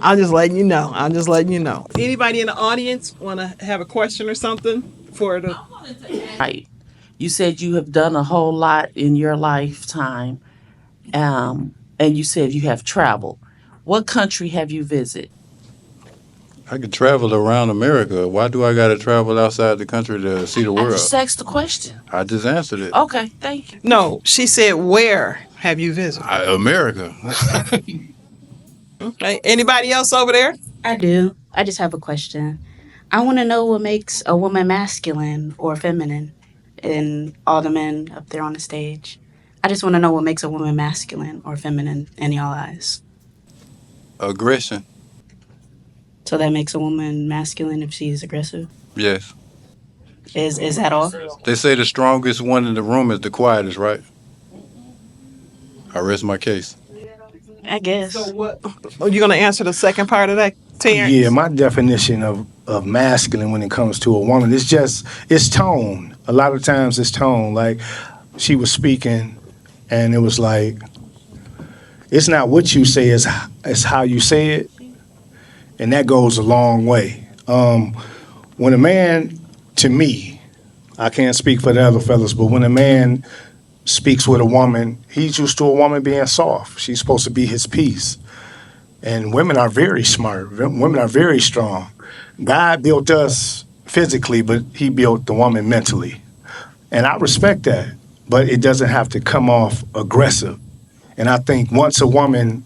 I'm just letting you know. Anybody in the audience want to have a question or something for the? Right. You said you have done a whole lot in your lifetime, and you said you have traveled. What country have you visited? I could travel around America. Why do I got to travel outside the country to see the I world? just asked the question. I just answered it. Okay, thank you. No, she said, where have you visited? America. Okay. Anybody else over there? I do. I just have a question. I want to know what makes a woman masculine or feminine in all the men up there on the stage. I just want to know what makes a woman masculine or feminine in y'all eyes. Aggression. So that makes a woman masculine if she's aggressive? Yes. Is that all? They say the strongest one in the room is the quietest, right? I rest my case. I guess. So what? Oh, you gonna answer the second part of that, Terrence? Yeah, my definition of masculine when it comes to a woman is it's tone. A lot of times it's tone. Like she was speaking, and it was like it's not what you say, it's how you say it, and that goes a long way. When a man, to me, I can't speak for the other fellas, but when a man speaks with a woman, he's used to a woman being soft. She's supposed to be his piece. And women are very smart. Women are very strong. God built us physically, but he built the woman mentally. And I respect that, but it doesn't have to come off aggressive. And I think once a woman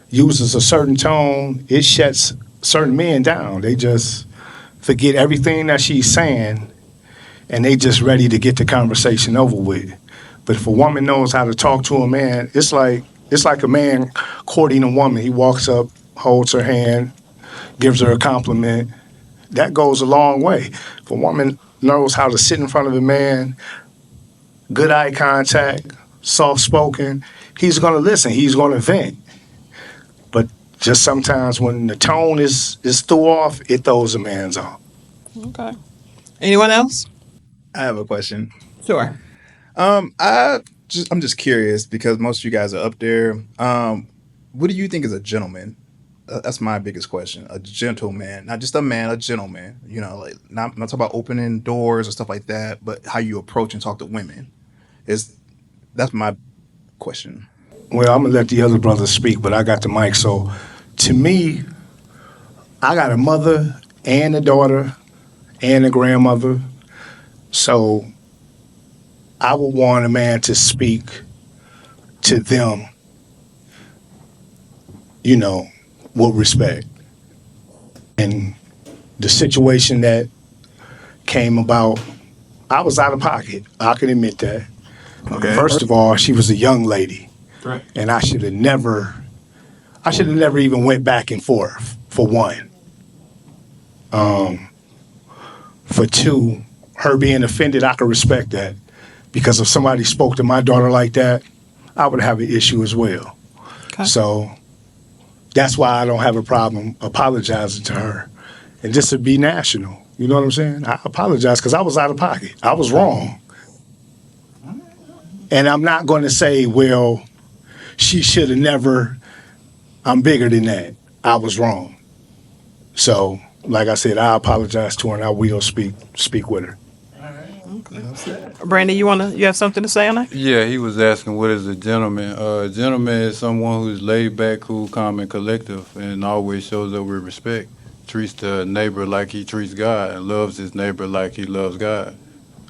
uses a certain tone, it shuts certain men down. They just forget everything that she's saying, and they just ready to get the conversation over with. But if a woman knows how to talk to a man, it's like a man courting a woman. He walks up, holds her hand, gives her a compliment. That goes a long way. If a woman knows how to sit in front of a man, good eye contact, soft-spoken, he's going to listen. He's going to vent. But just sometimes when the tone is threw off, it throws a man's off. Okay. Anyone else? I have a question. Sure. I'm just curious because most of you guys are up there. What do you think is a gentleman? That's my biggest question. A gentleman, not just a man, a gentleman. Like not talking about opening doors or stuff like that, but how you approach and talk to women. That's my question. Well, I'm gonna let the other brothers speak, but I got the mic. So, to me, I got a mother and a daughter and a grandmother. So, I would want a man to speak to them, with respect. And the situation that came about, I was out of pocket. I can admit that. Okay. First of all, she was a young lady, right, and I should have never even went back and forth. For one, for two, her being offended, I could respect that, because if somebody spoke to my daughter like that, I would have an issue as well. Okay. So that's why I don't have a problem apologizing to her, and just to be national. You know what I'm saying? I apologize because I was out of pocket. I was wrong. And I'm not going to say, well, she should have never. I'm bigger than that. I was wrong. So, like I said, I apologize to her, and I will speak with her. Okay. Brandon, you have something to say on that? Yeah, he was asking what is a gentleman. A gentleman is someone who's laid back, cool, calm, and collective, and always shows up with respect. Treats the neighbor like he treats God, and loves his neighbor like he loves God,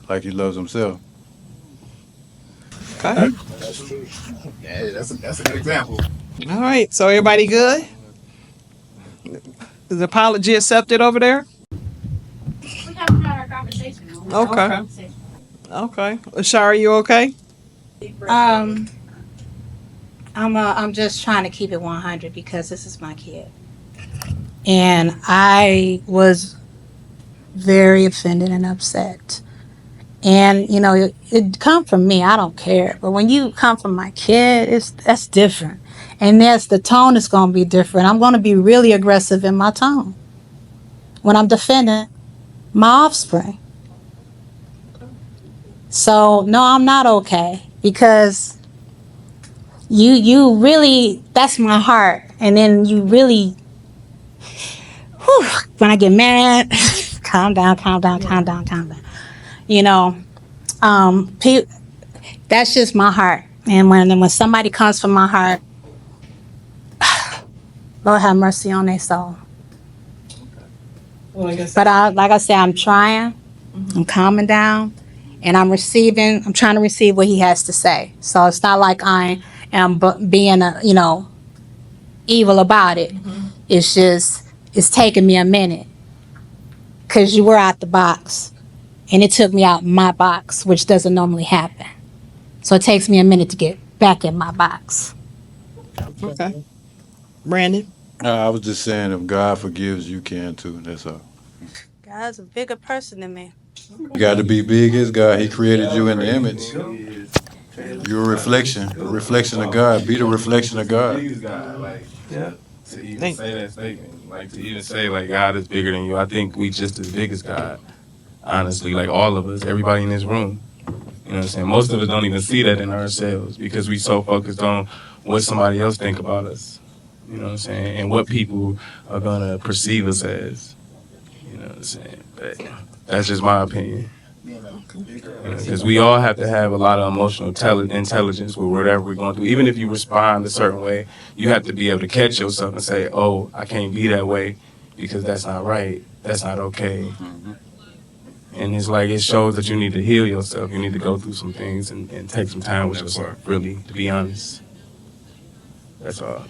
like he loves himself. Okay. Yeah, that's a good example. All right. So everybody good? Is the apology accepted over there? We haven't had our conversation. Okay. Okay. Ashara, you okay? I'm just trying to keep it 100 because this is my kid. And I was very offended and upset. And, it come from me. I don't care. But when you come from my kid, that's different. And the tone is going to be different. I'm going to be really aggressive in my tone when I'm defending my offspring. So, no, I'm not okay. Because you really, that's my heart. And then you really, when I get mad, calm down. That's just my heart. And when somebody comes from my heart, Lord have mercy on their soul. Well, like I said, I'm trying. I'm calming down. And I'm trying to receive what he has to say. So it's not like I am being, evil about it. Mm-hmm. It's taking me a minute. Because you were out the box. And it took me out my box, which doesn't normally happen. So it takes me a minute to get back in my box. Okay. Brandon? I was just saying, if God forgives, you can too. That's all. God's a bigger person than me. You got to be big as God. He created you in the image. You're a reflection of God. Be the reflection of God. Yeah. To even say that statement, to even say God is bigger than you, I think we just as big as God. Honestly, all of us, everybody in this room. You know what I'm saying? Most of us don't even see that in ourselves because we so focused on what somebody else think about us. You know what I'm saying? And what people are gonna perceive us as. You know what I'm saying? But that's just my opinion. Because we all have to have a lot of emotional intelligence with whatever we're going through. Even if you respond a certain way, you have to be able to catch yourself and say, oh, I can't be that way because that's not right. That's not okay. Mm-hmm. And it's it shows that you need to heal yourself. You need to go through some things and take some time with yourself, really, to be honest. That's all.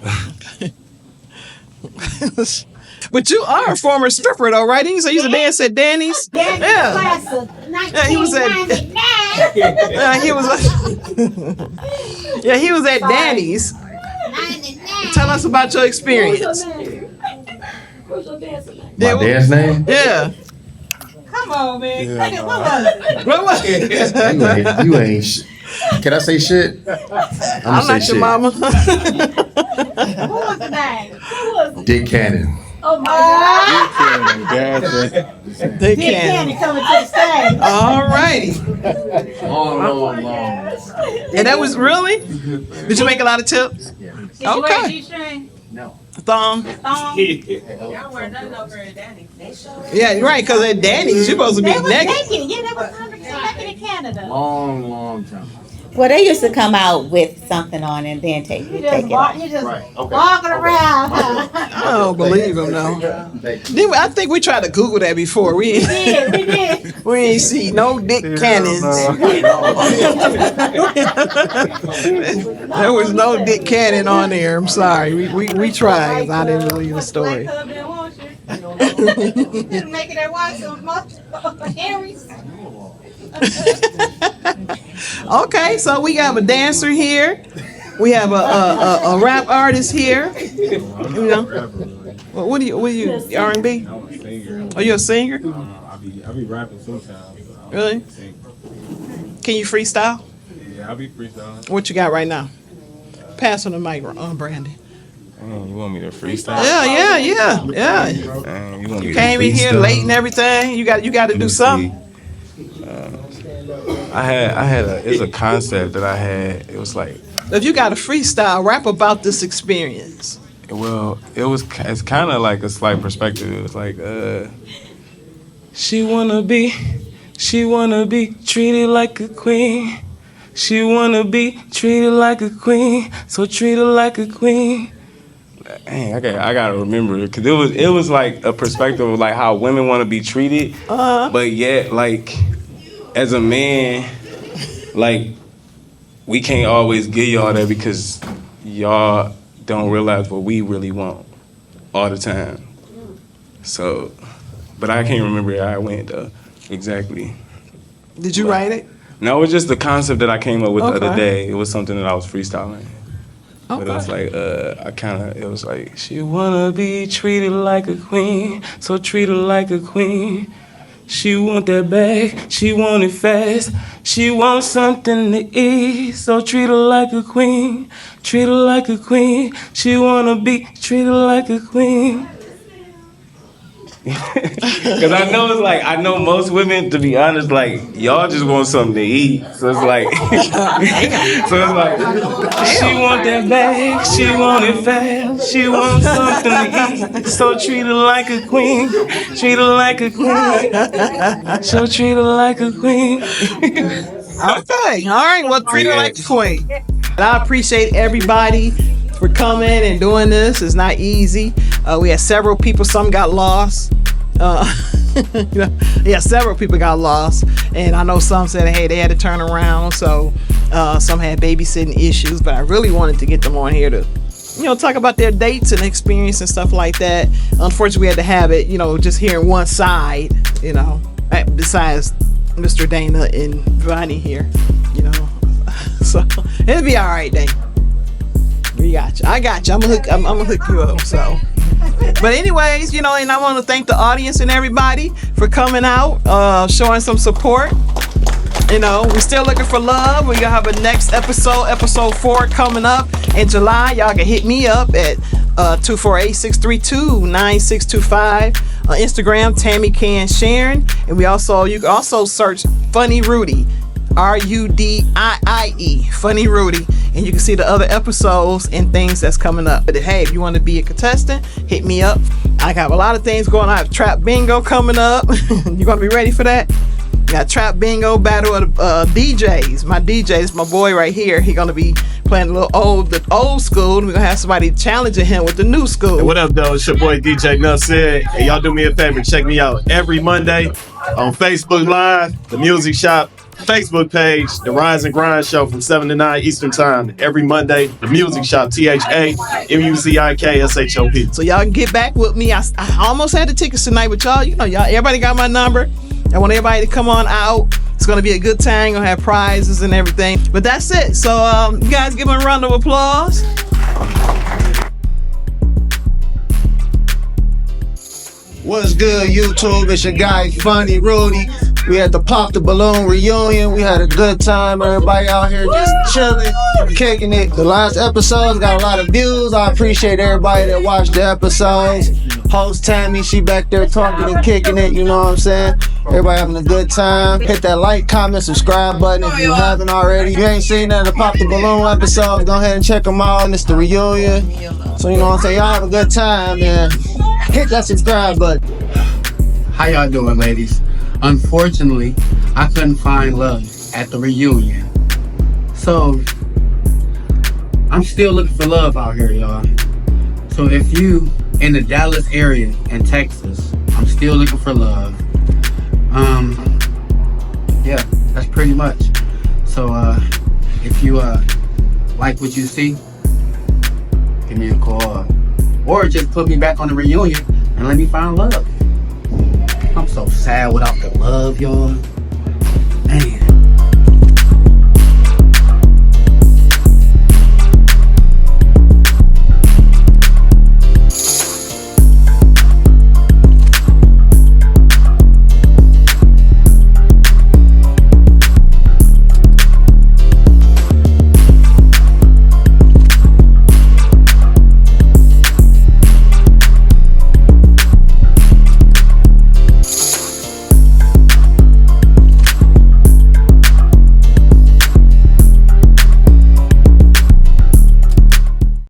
But you are a former stripper, though, right? You used to dance at Danny's? Yeah. He was at he was at Danny's. Tell us about your experience. My dance name? Yeah. Come on, man. Yeah, What was it? You ain't Can I say shit? I'm not your mama. Who was the name? Dick Cannon. Oh my God. Dick Cannon coming to the stage. All righty. Long. And that was really? Did you make a lot of tips? Did you wear a G-string? No. Thong? Thong? Y'all wear nothing over at Danny. Yeah, right, because at Danny's, you're supposed to be They was naked. naked. Yeah, they was 100% naked in Canada. Long time. Well, they used to come out with something on and then take it off. You just walking around. I don't believe him though. I think we tried to Google that before. We did. We ain't see no dick cannons. There was no dick cannon on there. I'm sorry. We tried 'cause I didn't believe the story. Making that watch some Harry's. Okay, so we have a dancer here. We have a rap artist here. You know, what are you R&B? Are you a singer? I be rapping sometimes. Really? Can you freestyle? Yeah, I be freestyling. What you got right now? Pass on the mic, Brandon. You want me to freestyle? Yeah. You came in here late and everything. You got to do something. It's a concept that I had. It was like, if you got a freestyle, rap about this experience. Well, it's kind of like a slight perspective. It was like, she wanna be treated like a queen. She wanna be treated like a queen, so treat her like a queen. Dang, I gotta remember it, cause it was like a perspective of like how women want to be treated, but yet like as a man, like we can't always give y'all that because y'all don't realize what we really want all the time. So, but I can't remember how I went exactly. Did you write it? No, it was just the concept that I came up with the other day. It was something that I was freestyling. Okay. But it was like, it was like, she wanna be treated like a queen, so treat her like a queen. She want that bag, she want it fast. She wants something to eat, so treat her like a queen. Treat her like a queen. She wanna be treated like a queen. Cause I know most women, to be honest, like y'all just want something to eat. So it's like, she want that bag, she want it fast, she wants something to eat. So treat her like a queen, treat her like a queen. So treat her like a queen. Okay, all right. Well, treat her like a queen. And I appreciate everybody for coming and doing this. It's not easy. We had several people. Some got lost. Several people got lost, and I know some said, hey, they had to turn around. So some had babysitting issues, but I really wanted to get them on here to, talk about their dates and experience and stuff like that. Unfortunately, we had to have it, just hearing one side, besides Mr. Dana and Ronnie here, So it'll be all right, Dana. We got you. I got you. I'm gonna hook you up. So, but anyways, and I want to thank the audience and everybody for coming out, showing some support. We're still looking for love. We're gonna have a next episode 4 coming up in July. Y'all can hit me up at 248-632-9625. On Instagram, Tammy Can Sharon. And you can also search Funny Rudiie, RUDIIE, Funny Rudiie, and you can see the other episodes and things that's coming up. But hey, if you want to be a contestant, hit me up. I got a lot of things going on. I have Trap Bingo coming up. You gonna be ready for that? Got Trap Bingo battle of DJs. My DJ is my boy right here. He gonna be playing the old school. We're gonna have somebody challenging him with the new school. Hey, what up, though? It's your boy DJ Nussid. Hey, y'all do me a favor, check me out every Monday on Facebook Live, the Music Shop Facebook page, the Rise and Grind Show from 7 to 9 Eastern Time every Monday. The Music Shop, THAMUZIKSHOP. So y'all can get back with me. I almost had the tickets tonight with y'all. Everybody got my number. I want everybody to come on out. It's gonna be a good time. Gonna have prizes and everything. But that's it. So you guys give them a round of applause. What's good, YouTube? It's your guy, Funny Rudiie. We had the Pop the Balloon reunion. We had a good time. Everybody out here just chilling, kicking it. The last episodes got a lot of views. I appreciate everybody that watched the episodes. Host Tammy, she back there talking and kicking it, you know what I'm saying? Everybody having a good time. Hit that like, comment, subscribe button if you haven't already. If you ain't seen none of the Pop the Balloon episodes, go ahead and check them out. And it's the reunion. So you know what I'm saying? Y'all have a good time, man. Hit that subscribe button. How y'all doing, ladies? Unfortunately, I couldn't find love at the reunion. So I'm still looking for love out here, y'all. So if you in the Dallas area in Texas, I'm still looking for love. Yeah, that's pretty much. So if you like what you see, give me a call, or just put me back on the reunion and let me find love. I'm so sad without the love, y'all.